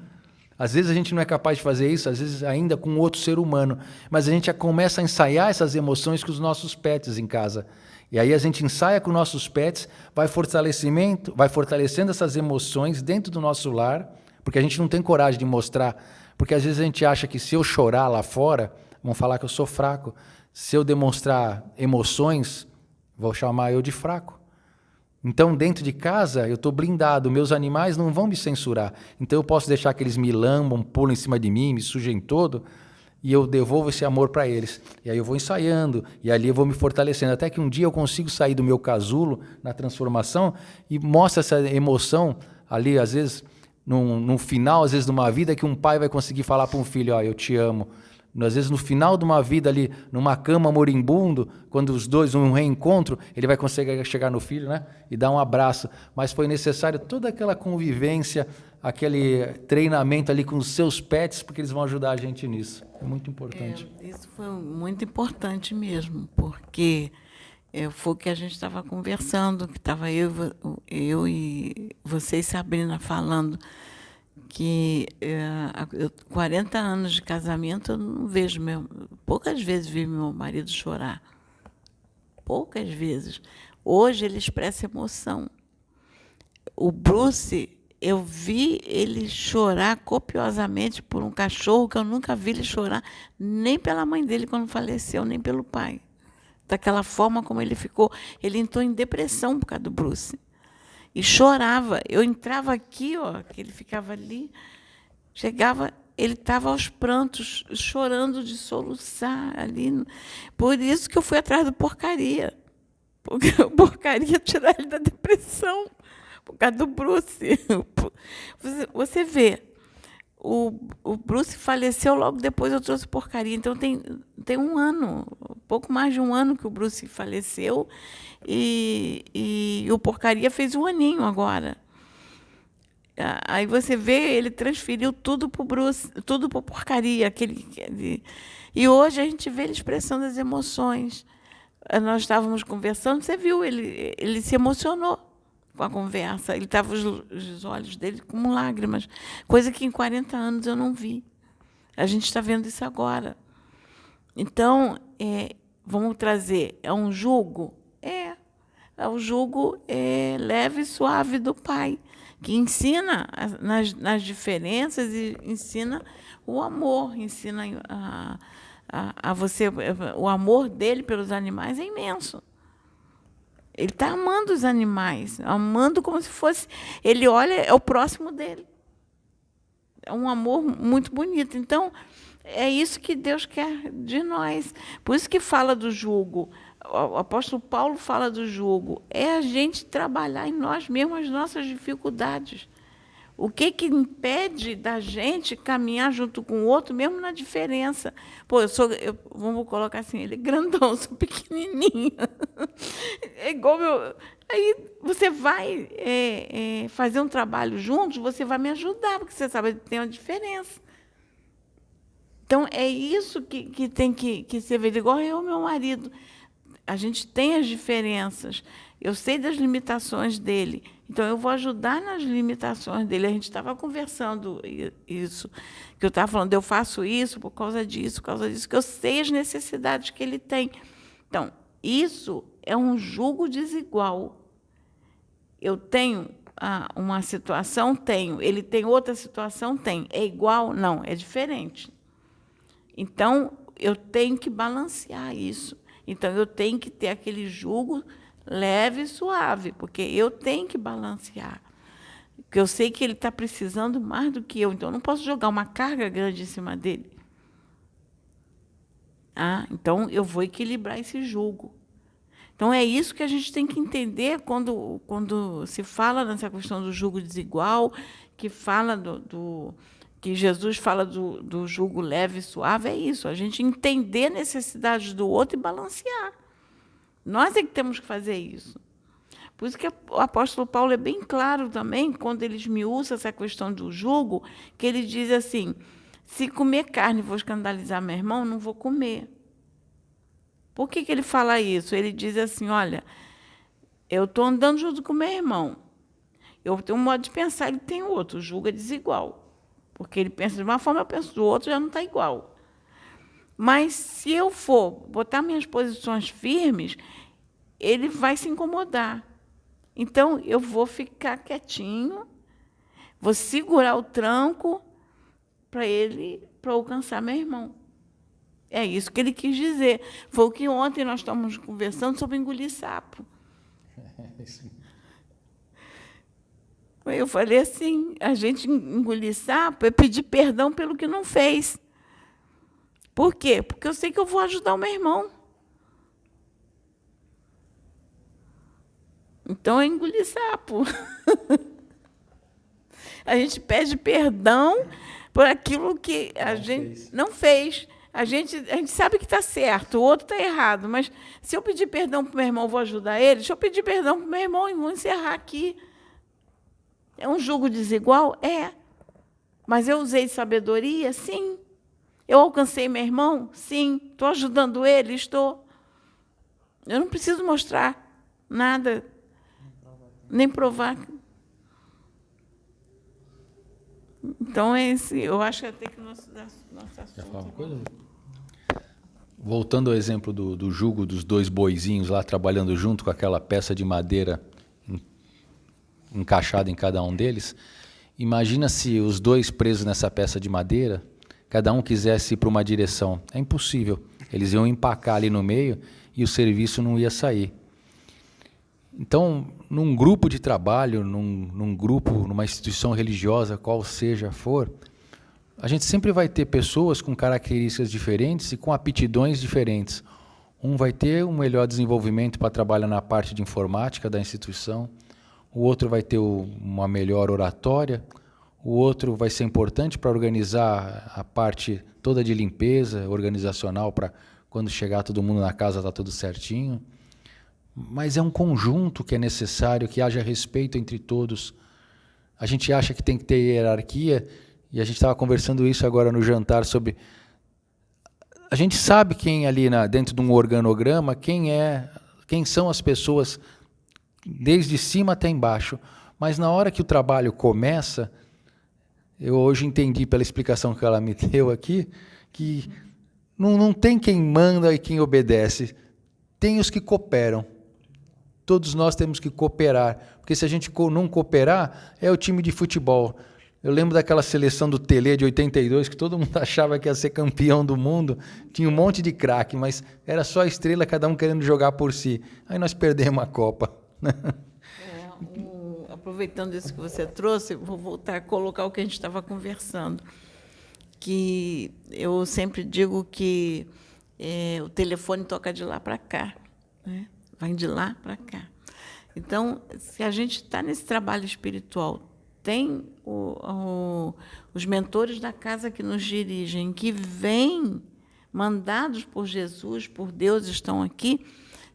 Às vezes a gente não é capaz de fazer isso, às vezes ainda com outro ser humano, mas a gente já começa a ensaiar essas emoções com os nossos pets em casa. E aí a gente ensaia com nossos pets, vai fortalecendo essas emoções dentro do nosso lar, porque a gente não tem coragem de mostrar, porque às vezes a gente acha que se eu chorar lá fora, vão falar que eu sou fraco. Se eu demonstrar emoções, vão chamar eu de fraco. Então, dentro de casa, eu estou blindado, meus animais não vão me censurar. Então, eu posso deixar que eles me lambam, pulam em cima de mim, me sujem todo, e eu devolvo esse amor para eles. E aí eu vou ensaiando, e ali eu vou me fortalecendo, até que um dia eu consigo sair do meu casulo na transformação e mostra essa emoção ali, às vezes, no final, às vezes, de uma vida, que um pai vai conseguir falar para um filho, ó, eu te amo. Às vezes, no final de uma vida ali, numa cama moribundo, quando os dois, um reencontro, ele vai conseguir chegar no filho, né, e dar um abraço. Mas foi necessário toda aquela convivência, aquele treinamento ali com os seus pets, porque eles vão ajudar a gente nisso. É muito importante. Isso foi muito importante mesmo, porque foi o que a gente estava conversando, que estava eu e você e Sabrina falando, que 40 anos de casamento eu não vejo poucas vezes vi meu marido chorar. Poucas vezes. Hoje ele expressa emoção. O Bruce, eu vi ele chorar copiosamente por um cachorro que eu nunca vi ele chorar, nem pela mãe dele quando faleceu, nem pelo pai. Daquela forma como ele ficou. Ele entrou em depressão por causa do Bruce. E chorava. Eu entrava aqui, ó, que ele ficava ali, chegava, ele estava aos prantos, chorando de soluçar ali. Por isso que eu fui atrás do Porcaria. Porque o Porcaria tirar ele da depressão, por causa do Bruce. Você vê, o Bruce faleceu, logo depois eu trouxe Porcaria. Então, tem um ano, pouco mais de um ano que o Bruce faleceu, e o Porcaria fez um aninho agora. Aí você vê, ele transferiu tudo para o Bruce, tudo para o Porcaria. E hoje a gente vê ele expressando as emoções. Nós estávamos conversando, você viu, ele se emocionou com a conversa. Ele estava os olhos dele como lágrimas, coisa que em 40 anos eu não vi. A gente está vendo isso agora. Então, vamos trazer, é um jugo? É o jugo leve e suave do Pai, que ensina nas diferenças e ensina o amor, ensina a você. O amor dele pelos animais é imenso. Ele está amando os animais, amando como se fosse... Ele olha, é o próximo dele. É um amor muito bonito. Então, é isso que Deus quer de nós. Por isso que fala do jugo. O apóstolo Paulo fala do jugo. É a gente trabalhar em nós mesmos as nossas dificuldades. O que impede da gente caminhar junto com o outro, mesmo na diferença? Pô, vamos colocar assim, ele é grandão, eu sou pequenininha. É igual Aí você vai fazer um trabalho juntos, você vai me ajudar, porque você sabe que tem uma diferença. Então, é isso que tem que ser feito. Igual eu e meu marido. A gente tem as diferenças. Eu sei das limitações dele. Então, eu vou ajudar nas limitações dele. A gente estava conversando isso, que eu estava falando, eu faço isso por causa disso, que eu sei as necessidades que ele tem. Então, isso é um jugo desigual. Eu tenho uma situação, tenho. Ele tem outra situação, tem. É igual? Não, é diferente. Então, eu tenho que balancear isso. Então, eu tenho que ter aquele jugo leve e suave, porque eu tenho que balancear. Porque eu sei que ele está precisando mais do que eu, então eu não posso jogar uma carga grande em cima dele. Então, eu vou equilibrar esse jugo. Então, é isso que a gente tem que entender quando se fala nessa questão do jugo desigual, que fala que Jesus fala do jugo leve e suave, é isso, a gente entender a necessidade do outro e balancear. Nós é que temos que fazer isso. Por isso que o apóstolo Paulo é bem claro também, quando ele esmiuça essa questão do jugo, que ele diz assim, se comer carne vou escandalizar meu irmão, não vou comer. Por que ele fala isso? Ele diz assim, olha, eu estou andando junto com meu irmão. Eu tenho um modo de pensar, ele tem outro, o jugo é desigual. Porque ele pensa de uma forma, eu penso do outro, já não está igual. Mas, se eu for botar minhas posições firmes, ele vai se incomodar. Então, eu vou ficar quietinho, vou segurar o tranco para alcançar meu irmão. É isso que ele quis dizer. Foi o que ontem nós estávamos conversando sobre engolir sapo. Eu falei assim, a gente engolir sapo é pedir perdão pelo que não fez. Por quê? Porque eu sei que eu vou ajudar o meu irmão. Então, é engolir sapo. A gente pede perdão por aquilo que a gente não fez. A gente sabe que está certo, o outro está errado, mas se eu pedir perdão para o meu irmão, eu vou ajudar ele. Deixa eu pedir perdão para o meu irmão e vou encerrar aqui. É um jugo desigual? É. Mas eu usei sabedoria? Sim. Eu alcancei meu irmão? Sim. Estou ajudando ele? Estou. Eu não preciso mostrar nada, nem provar. Então, eu acho que até que nosso assunto... Quer falar uma coisa? Voltando ao exemplo do jugo dos dois boizinhos lá trabalhando junto com aquela peça de madeira encaixada em cada um deles, imagina se os dois presos nessa peça de madeira, cada um quisesse ir para uma direção. É impossível. Eles iam empacar ali no meio e o serviço não ia sair. Então, num grupo de trabalho, num grupo, numa instituição religiosa, qual seja for, a gente sempre vai ter pessoas com características diferentes e com aptidões diferentes. Um vai ter um melhor desenvolvimento para trabalhar na parte de informática da instituição, o outro vai ter uma melhor oratória, o outro vai ser importante para organizar a parte toda de limpeza organizacional, para quando chegar todo mundo na casa está tudo certinho. Mas é um conjunto que é necessário, que haja respeito entre todos. A gente acha que tem que ter hierarquia, e a gente estava conversando isso agora no jantar sobre... A gente sabe quem ali dentro de um organograma, quem são as pessoas desde cima até embaixo. Mas na hora que o trabalho começa, eu hoje entendi pela explicação que ela me deu aqui, que não tem quem manda e quem obedece, tem os que cooperam. Todos nós temos que cooperar, porque se a gente não cooperar, é o time de futebol. Eu lembro daquela seleção do Tele de 82, que todo mundo achava que ia ser campeão do mundo, tinha um monte de craque, mas era só estrela, cada um querendo jogar por si. Aí nós perdemos a Copa. Aproveitando isso que você trouxe, vou voltar a colocar o que a gente estava conversando, que eu sempre digo que o telefone toca de lá para cá, né? Vai de lá para cá. Então, se a gente está nesse trabalho espiritual, tem os mentores da casa que nos dirigem, que vêm mandados por Jesus, por Deus, estão aqui,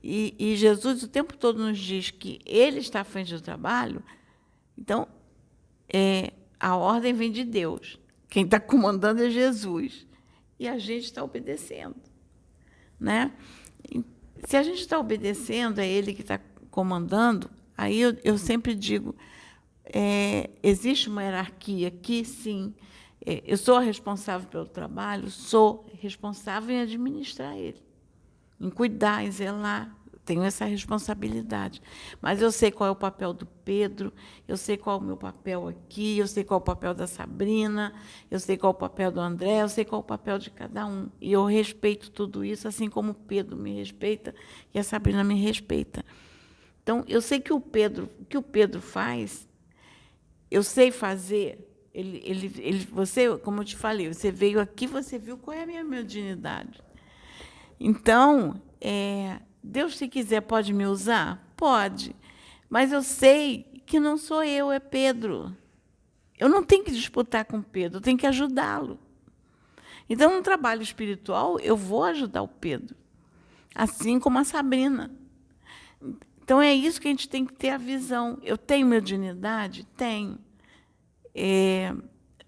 e Jesus o tempo todo nos diz que Ele está à frente do trabalho. Então, a ordem vem de Deus. Quem está comandando é Jesus. e a gente está obedecendo, né? Se a gente está obedecendo, é ele que está comandando, aí eu sempre digo, existe uma hierarquia aqui, sim. Eu sou a responsável pelo trabalho, sou responsável em administrar ele, em cuidar, em zelar. Tenho essa responsabilidade. Mas eu sei qual é o papel do Pedro, eu sei qual é o meu papel aqui, eu sei qual é o papel da Sabrina, eu sei qual é o papel do André, eu sei qual é o papel de cada um. E eu respeito tudo isso, assim como o Pedro me respeita e a Sabrina me respeita. Então, eu sei que o que o Pedro faz, eu sei fazer. Você, como eu te falei, você veio aqui, você viu qual é a minha mediunidade. Então, Deus, se quiser, pode me usar? Pode. Mas eu sei que não sou eu, é Pedro. Eu não tenho que disputar com Pedro, eu tenho que ajudá-lo. Então, no trabalho espiritual, eu vou ajudar o Pedro, assim como a Sabrina. Então, é isso que a gente tem que ter a visão. Eu tenho mediunidade? Tenho.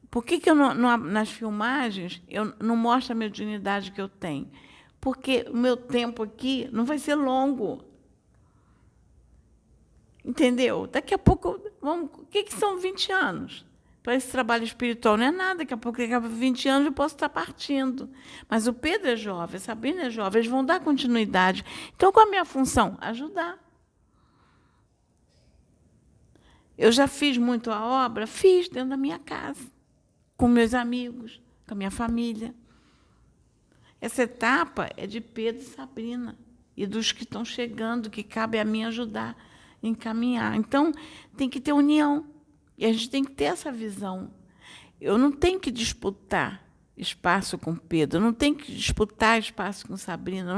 Por que eu nas filmagens eu não mostro a mediunidade que eu tenho? Porque o meu tempo aqui não vai ser longo. Entendeu? Daqui a pouco, o que são 20 anos? Para esse trabalho espiritual não é nada. Daqui a pouco, 20 anos, eu posso estar partindo. Mas o Pedro é jovem, a Sabrina é jovem, eles vão dar continuidade. Então, qual é a minha função? Ajudar. Eu já fiz muito a obra? Fiz dentro da minha casa, com meus amigos, com a minha família. Essa etapa é de Pedro e Sabrina, e dos que estão chegando, que cabe a mim ajudar, encaminhar. Então, tem que ter união, e a gente tem que ter essa visão. Eu não tenho que disputar espaço com Pedro, eu não tenho que disputar espaço com Sabrina,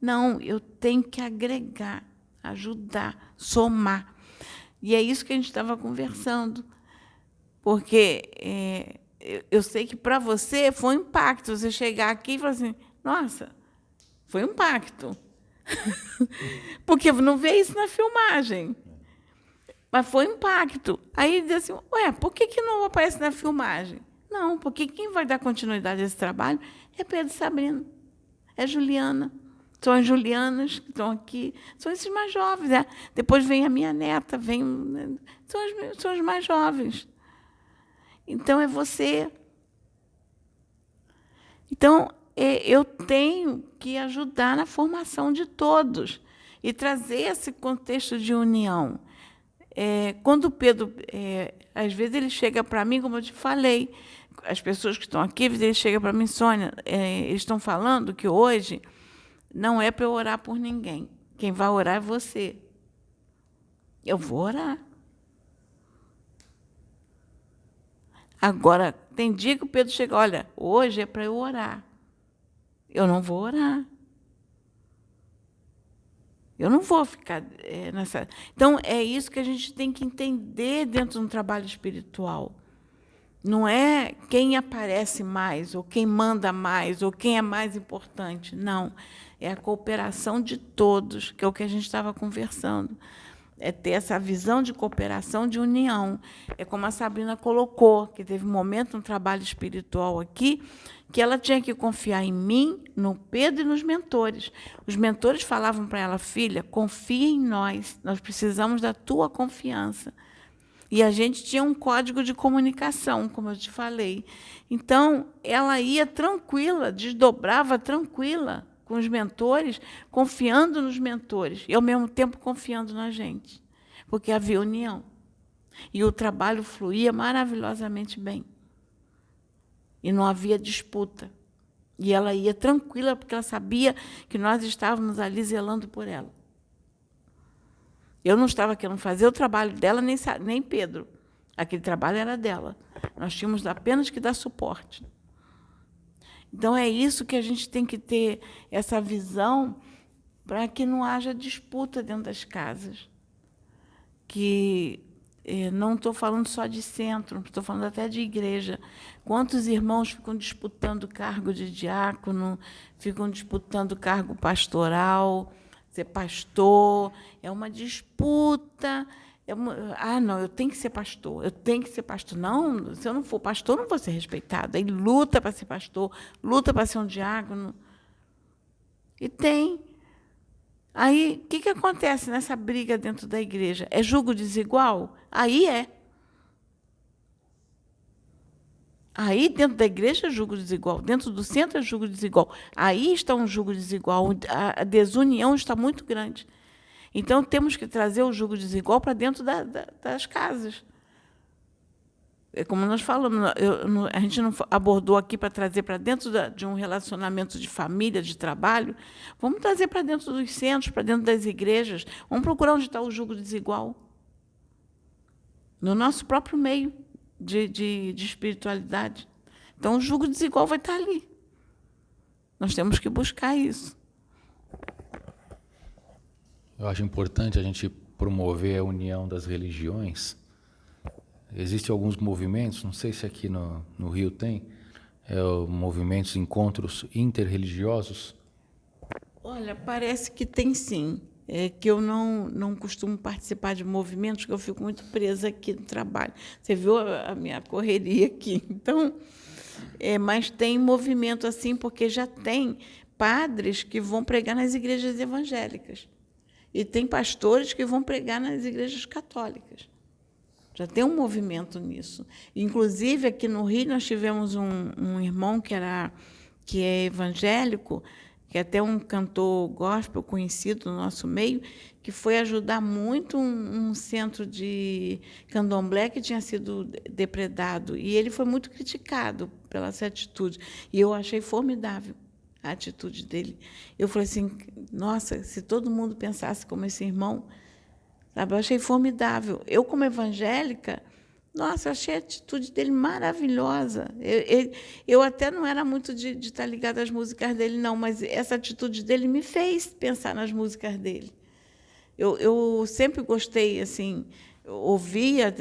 não, eu tenho que agregar, ajudar, somar. E é isso que a gente estava conversando, porque eu sei que para você foi um impacto. Você chegar aqui e falar assim, nossa, foi um impacto. Porque não vê isso na filmagem. Mas foi um impacto. Aí diz assim, por que não aparece na filmagem? Não, porque quem vai dar continuidade a esse trabalho é Pedro e Sabrina, é Juliana. São as Julianas que estão aqui, são esses mais jovens. Depois vem a minha neta, são as mais jovens. Então, é você. Então, eu tenho que ajudar na formação de todos e trazer esse contexto de união. Quando o Pedro, às vezes, ele chega para mim, como eu te falei, as pessoas que estão aqui, às vezes, ele chega para mim, Sônia, eles estão falando que hoje não é para eu orar por ninguém. Quem vai orar é você. Eu vou orar. Agora, tem dia que o Pedro chega, olha, hoje é para eu orar. Eu não vou orar. Eu não vou ficar nessa... Então, é isso que a gente tem que entender dentro de um trabalho espiritual. Não é quem aparece mais, ou quem manda mais, ou quem é mais importante. Não. É a cooperação de todos, que é o que a gente estava conversando. É ter essa visão de cooperação, de união. É como a Sabrina colocou, que teve um momento no trabalho espiritual aqui, que ela tinha que confiar em mim, no Pedro e nos mentores. Os mentores falavam para ela, filha, confia em nós precisamos da tua confiança. E a gente tinha um código de comunicação, como eu te falei. Então, ela ia tranquila, desdobrava tranquila com os mentores, confiando nos mentores, e, ao mesmo tempo, confiando na gente, porque havia união. E o trabalho fluía maravilhosamente bem. E não havia disputa. E ela ia tranquila, porque ela sabia que nós estávamos ali zelando por ela. Eu não estava querendo fazer o trabalho dela, nem Pedro. Aquele trabalho era dela. Nós tínhamos apenas que dar suporte. Então, é isso que a gente tem que ter, essa visão, para que não haja disputa dentro das casas. Não estou falando só de centro, estou falando até de igreja. Quantos irmãos ficam disputando cargo de diácono, ficam disputando cargo pastoral, ser pastor, é uma disputa, Não, eu tenho que ser pastor, eu tenho que ser pastor. Não, se eu não for pastor, eu não vou ser respeitado. Aí luta para ser pastor, luta para ser um diácono. E tem. Aí, o que acontece nessa briga dentro da igreja? É julgo desigual? Aí é. Aí, dentro da igreja, é julgo desigual. Dentro do centro, é julgo desigual. Aí está um julgo desigual. A desunião está muito grande. Então, temos que trazer o julgo desigual para dentro das casas. É como nós falamos, a gente não abordou aqui para trazer para dentro de um relacionamento de família, de trabalho. Vamos trazer para dentro dos centros, para dentro das igrejas. Vamos procurar onde está o julgo desigual. No nosso próprio meio de espiritualidade. Então, o julgo desigual vai estar ali. Nós temos que buscar isso. Eu acho importante a gente promover a união das religiões. Existem alguns movimentos, não sei se aqui no Rio tem, movimentos, encontros interreligiosos. Olha, parece que tem sim. É que eu não costumo participar de movimentos, que eu fico muito presa aqui no trabalho. Você viu a minha correria aqui. Então, mas tem movimento assim, porque já tem padres que vão pregar nas igrejas evangélicas. E tem pastores que vão pregar nas igrejas católicas. Já tem um movimento nisso. Inclusive, aqui no Rio, nós tivemos um irmão que é evangélico, que é até um cantor gospel conhecido no nosso meio, que foi ajudar muito um centro de candomblé que tinha sido depredado. E ele foi muito criticado pela essa atitude. E eu achei formidável a atitude dele. Eu falei assim, nossa, se todo mundo pensasse como esse irmão, sabe, eu achei formidável. Eu, como evangélica, nossa, eu achei a atitude dele maravilhosa. Eu até não era muito de estar ligada às músicas dele, não, mas essa atitude dele me fez pensar nas músicas dele. Eu sempre gostei, assim, eu ouvia,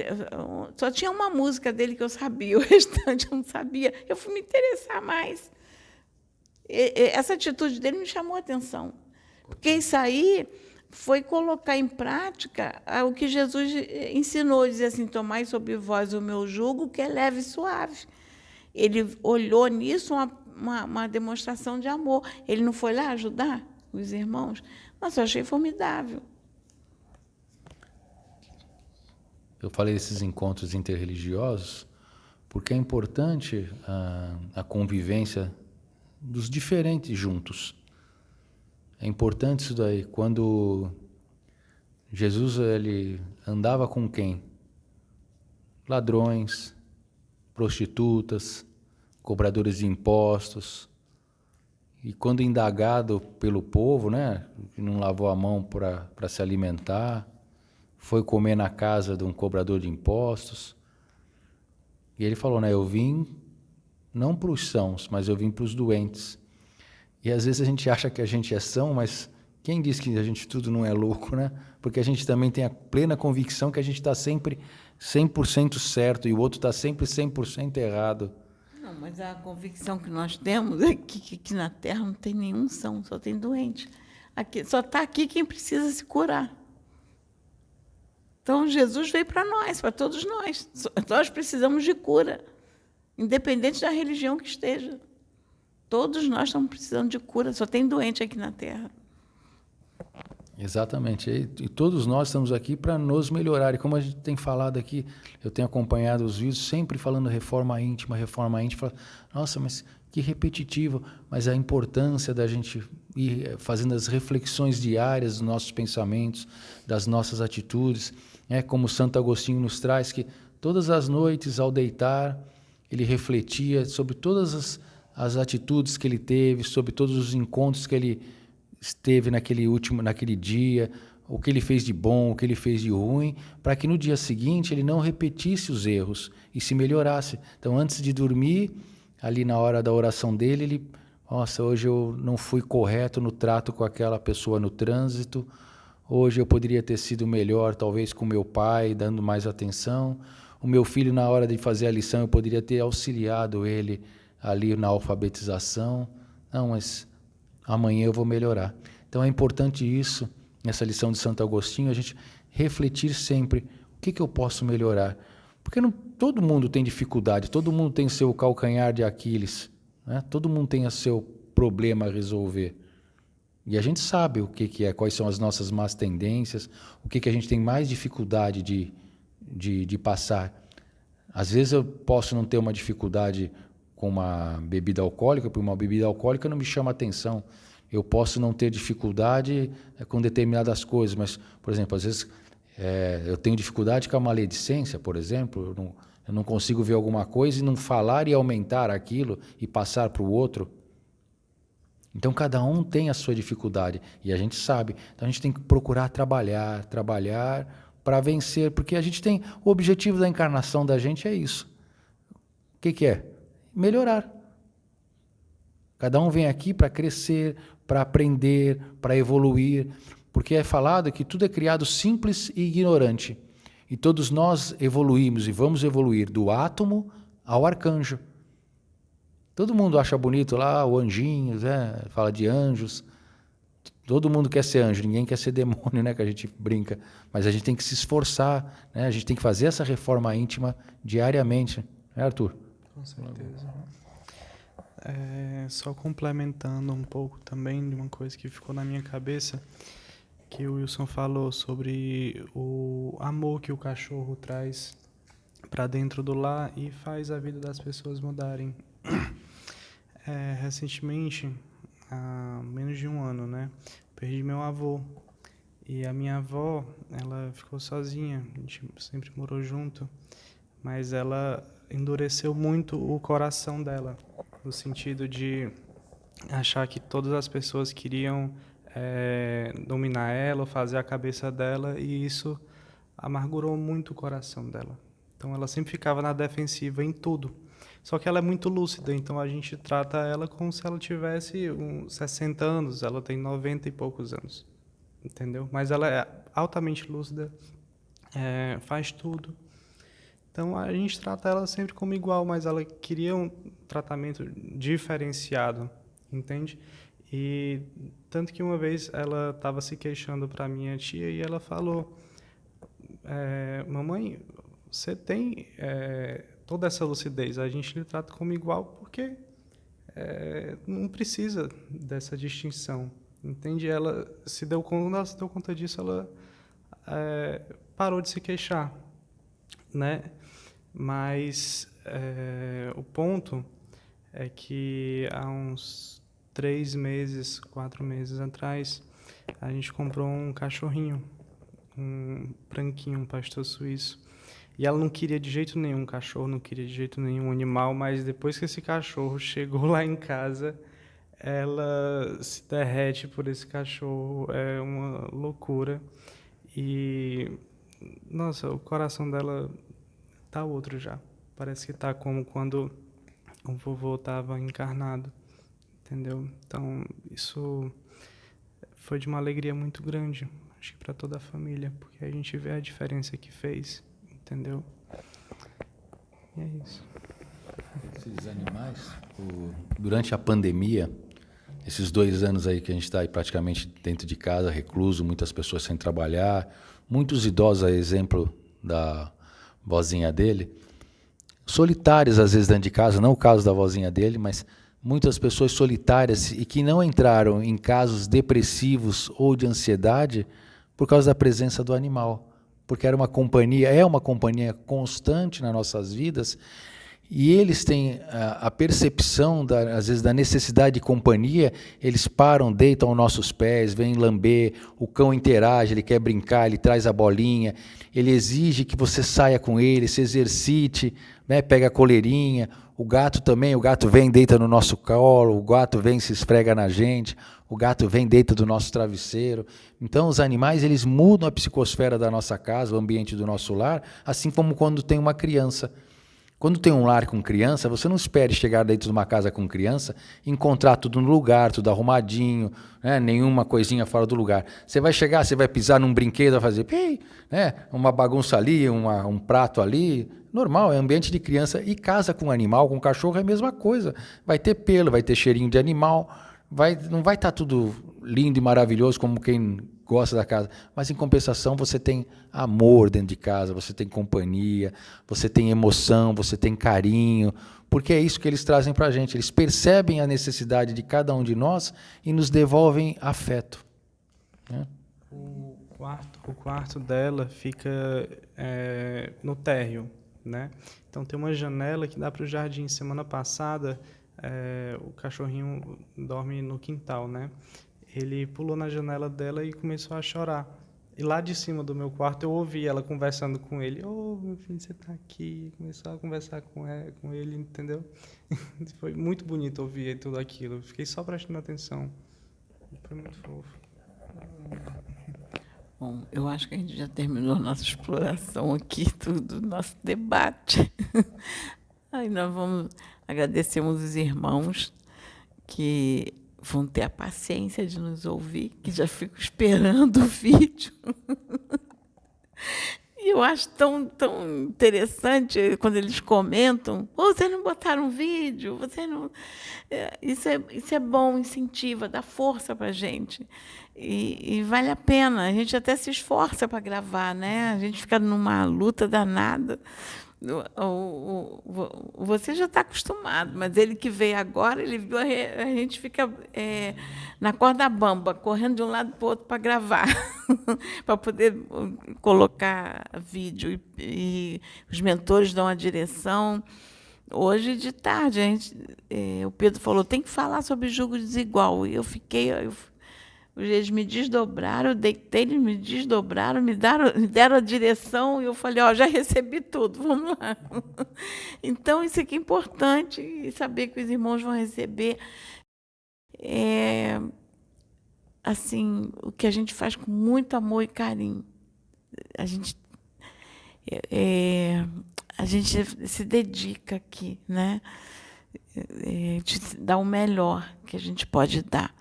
só tinha uma música dele que eu sabia, o restante eu não sabia. Eu fui me interessar mais. Essa atitude dele me chamou a atenção, porque isso aí foi colocar em prática o que Jesus ensinou, dizer assim, tomai sobre vós o meu jugo, que é leve e suave. Ele olhou nisso uma demonstração de amor. Ele não foi lá ajudar os irmãos? Nossa, eu achei formidável. Eu falei desses encontros interreligiosos porque é importante a convivência dos diferentes juntos. É importante isso daí. Quando Jesus ele andava com quem? Ladrões, prostitutas, cobradores de impostos. E quando indagado pelo povo, né, que não lavou a mão para se alimentar, foi comer na casa de um cobrador de impostos. E ele falou, né, eu vim não para os sãos, mas eu vim para os doentes. E às vezes a gente acha que a gente é são, mas quem diz que a gente tudo não é louco, né? Porque a gente também tem a plena convicção que a gente está sempre 100% certo e o outro está sempre 100% errado. Não, mas a convicção que nós temos é que aqui na Terra não tem nenhum são, só tem doente. Aqui, só está aqui quem precisa se curar. Então, Jesus veio para nós, para todos nós. Nós precisamos de cura, independente da religião que esteja. Todos nós estamos precisando de cura, só tem doente aqui na Terra. Exatamente. E todos nós estamos aqui para nos melhorar. E como a gente tem falado aqui, eu tenho acompanhado os vídeos sempre falando reforma íntima. Nossa, mas que repetitivo. Mas a importância da gente ir fazendo as reflexões diárias dos nossos pensamentos, das nossas atitudes. Como Santo Agostinho nos traz, que todas as noites, ao deitar, ele refletia sobre todas as atitudes que ele teve, sobre todos os encontros que ele esteve naquele dia, o que ele fez de bom, o que ele fez de ruim, para que no dia seguinte ele não repetisse os erros e se melhorasse. Então, antes de dormir, ali na hora da oração dele, nossa, hoje eu não fui correto no trato com aquela pessoa no trânsito, hoje eu poderia ter sido melhor, talvez com meu pai, dando mais atenção. O meu filho, na hora de fazer a lição, eu poderia ter auxiliado ele ali na alfabetização. Não, mas amanhã eu vou melhorar. Então é importante isso, nessa lição de Santo Agostinho, a gente refletir sempre o que eu posso melhorar. Porque todo mundo tem dificuldade, todo mundo tem seu calcanhar de Aquiles, né? Todo mundo tem o seu problema a resolver. E a gente sabe o que é, quais são as nossas más tendências, o que a gente tem mais dificuldade de passar. Às vezes eu posso não ter uma dificuldade com uma bebida alcoólica, porque uma bebida alcoólica não me chama atenção. Eu posso não ter dificuldade com determinadas coisas, mas, por exemplo, às vezes eu tenho dificuldade com a maledicência, por exemplo. Eu não consigo ver alguma coisa e não falar e aumentar aquilo e passar para o outro. Então, cada um tem a sua dificuldade e a gente sabe. Então, a gente tem que procurar trabalhar para vencer, porque a gente tem... O objetivo da encarnação da gente é isso. O que é? Melhorar. Cada um vem aqui para crescer, para aprender, para evoluir, porque é falado que tudo é criado simples e ignorante. E todos nós evoluímos e vamos evoluir do átomo ao arcanjo. Todo mundo acha bonito lá o anjinho, né? Fala de anjos. Todo mundo quer ser anjo, ninguém quer ser demônio, né? Que a gente brinca. Mas a gente tem que se esforçar, né? A gente tem que fazer essa reforma íntima diariamente. É, Arthur? Com certeza. Só complementando um pouco também de uma coisa que ficou na minha cabeça, que o Wilson falou sobre o amor que o cachorro traz para dentro do lar e faz a vida das pessoas mudarem. Recentemente, há menos de um ano, né, perdi meu avô. E a minha avó, ela ficou sozinha, a gente sempre morou junto, mas ela endureceu muito o coração dela, no sentido de achar que todas as pessoas queriam dominar ela, ou fazer a cabeça dela, e isso amargurou muito o coração dela. Então ela sempre ficava na defensiva em tudo. Só que ela é muito lúcida, então a gente trata ela como se ela tivesse uns 60 anos, ela tem 90 e poucos anos, entendeu? Mas ela é altamente lúcida, faz tudo. Então a gente trata ela sempre como igual, mas ela queria um tratamento diferenciado, entende? E tanto que uma vez ela estava se queixando para minha tia e ela falou: mamãe, você tem toda essa lucidez, a gente lhe trata como igual porque não precisa dessa distinção, entende? Ela quando ela se deu conta disso, ela parou de se queixar, né? Mas o ponto é que há uns 3 meses, 4 meses atrás, a gente comprou um cachorrinho, um branquinho, um pastor suíço. E ela não queria de jeito nenhum cachorro, não queria de jeito nenhum animal, mas depois que esse cachorro chegou lá em casa, ela se derrete por esse cachorro, é uma loucura. E, nossa, o coração dela tá outro já. Parece que tá como quando o vovô estava encarnado, entendeu? Então, isso foi de uma alegria muito grande, acho que para toda a família, porque a gente vê a diferença que fez, entendeu? E é isso. Esses animais, durante a pandemia, esses 2 anos aí que a gente está praticamente dentro de casa, recluso, muitas pessoas sem trabalhar, muitos idosos, a exemplo da vozinha dele, solitários às vezes dentro de casa, não o caso da vozinha dele, mas muitas pessoas solitárias e que não entraram em casos depressivos ou de ansiedade por causa da presença do animal, porque é uma companhia constante nas nossas vidas, e eles têm a percepção, às vezes, da necessidade de companhia. Eles param, deitam aos nossos pés, vêm lamber, o cão interage, ele quer brincar, ele traz a bolinha, ele exige que você saia com ele, se exercite, né? Pega a coleirinha. O gato também, o gato vem, deita no nosso colo, o gato vem, se esfrega na gente, o gato vem, deita do nosso travesseiro. Então, os animais, eles mudam a psicosfera da nossa casa, o ambiente do nosso lar, assim como quando tem uma criança. Quando tem um lar com criança, você não espere chegar dentro de uma casa com criança e encontrar tudo no lugar, tudo arrumadinho, né? Nenhuma coisinha fora do lugar. Você vai chegar, você vai pisar num brinquedo, vai fazer né? Uma bagunça ali, um prato ali. Normal, é ambiente de criança. E casa com animal, com cachorro, é a mesma coisa. Vai ter pelo, vai ter cheirinho de animal, não vai estar tudo lindo e maravilhoso como gosta da casa, mas em compensação você tem amor dentro de casa, você tem companhia, você tem emoção, você tem carinho, porque é isso que eles trazem para a gente. Eles percebem a necessidade de cada um de nós e nos devolvem afeto, né? O quarto dela fica no térreo, né? Então tem uma janela que dá para o jardim. Semana passada o cachorrinho dorme no quintal, né? Ele pulou na janela dela e começou a chorar. E lá de cima do meu quarto eu ouvi ela conversando com ele. Ô, meu filho, você tá aqui? Começou a conversar com ele, entendeu? Foi muito bonito ouvir tudo aquilo. Fiquei só prestando atenção. Foi muito fofo. Bom, eu acho que a gente já terminou nossa exploração aqui, tudo, nosso debate. Aí nós agradecemos os irmãos que vão ter a paciência de nos ouvir, que já ficam esperando o vídeo. E eu acho tão interessante quando eles comentam: vocês não botaram vídeo, vocês não... Isso é bom, incentiva, dá força para a gente. E vale a pena, a gente até se esforça para gravar, né? A gente fica numa luta danada. Você já está acostumado, mas ele que veio agora, ele viu a gente fica na corda bamba, correndo de um lado para o outro para gravar, para poder colocar vídeo. E os mentores dão a direção. Hoje, de tarde, o Pedro falou, tem que falar sobre julgo desigual. E eu fiquei... Eles me desdobraram, eu deitei, eles me desdobraram, me deram a direção e eu falei, já recebi tudo, vamos lá. Então, isso aqui é importante, e saber que os irmãos vão receber assim, o que a gente faz com muito amor e carinho. A gente se dedica aqui, né? De dar o melhor que a gente pode dar.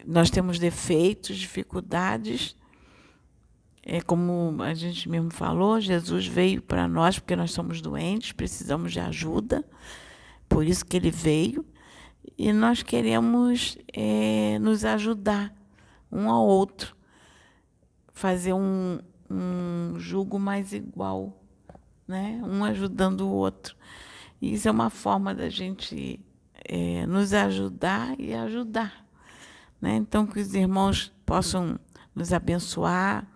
Nós temos defeitos, dificuldades. Como a gente mesmo falou, Jesus veio para nós porque nós somos doentes, precisamos de ajuda, por isso que ele veio, e nós queremos nos ajudar um ao outro, fazer um jugo mais igual, né? Um ajudando o outro. E isso é uma forma da gente nos ajudar e ajudar. Né? Então, que os irmãos possam nos abençoar,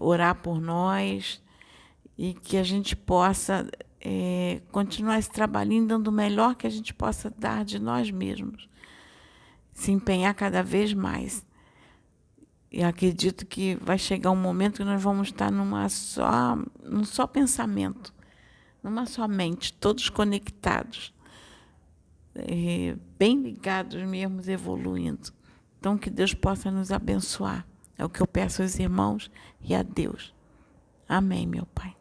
orar por nós, e que a gente possa continuar esse trabalhinho dando o melhor que a gente possa dar de nós mesmos, se empenhar cada vez mais. E acredito que vai chegar um momento que nós vamos estar num só pensamento, numa só mente, todos conectados, bem ligados mesmo, evoluindo. Então, que Deus possa nos abençoar. É o que eu peço aos irmãos e a Deus. Amém, meu Pai.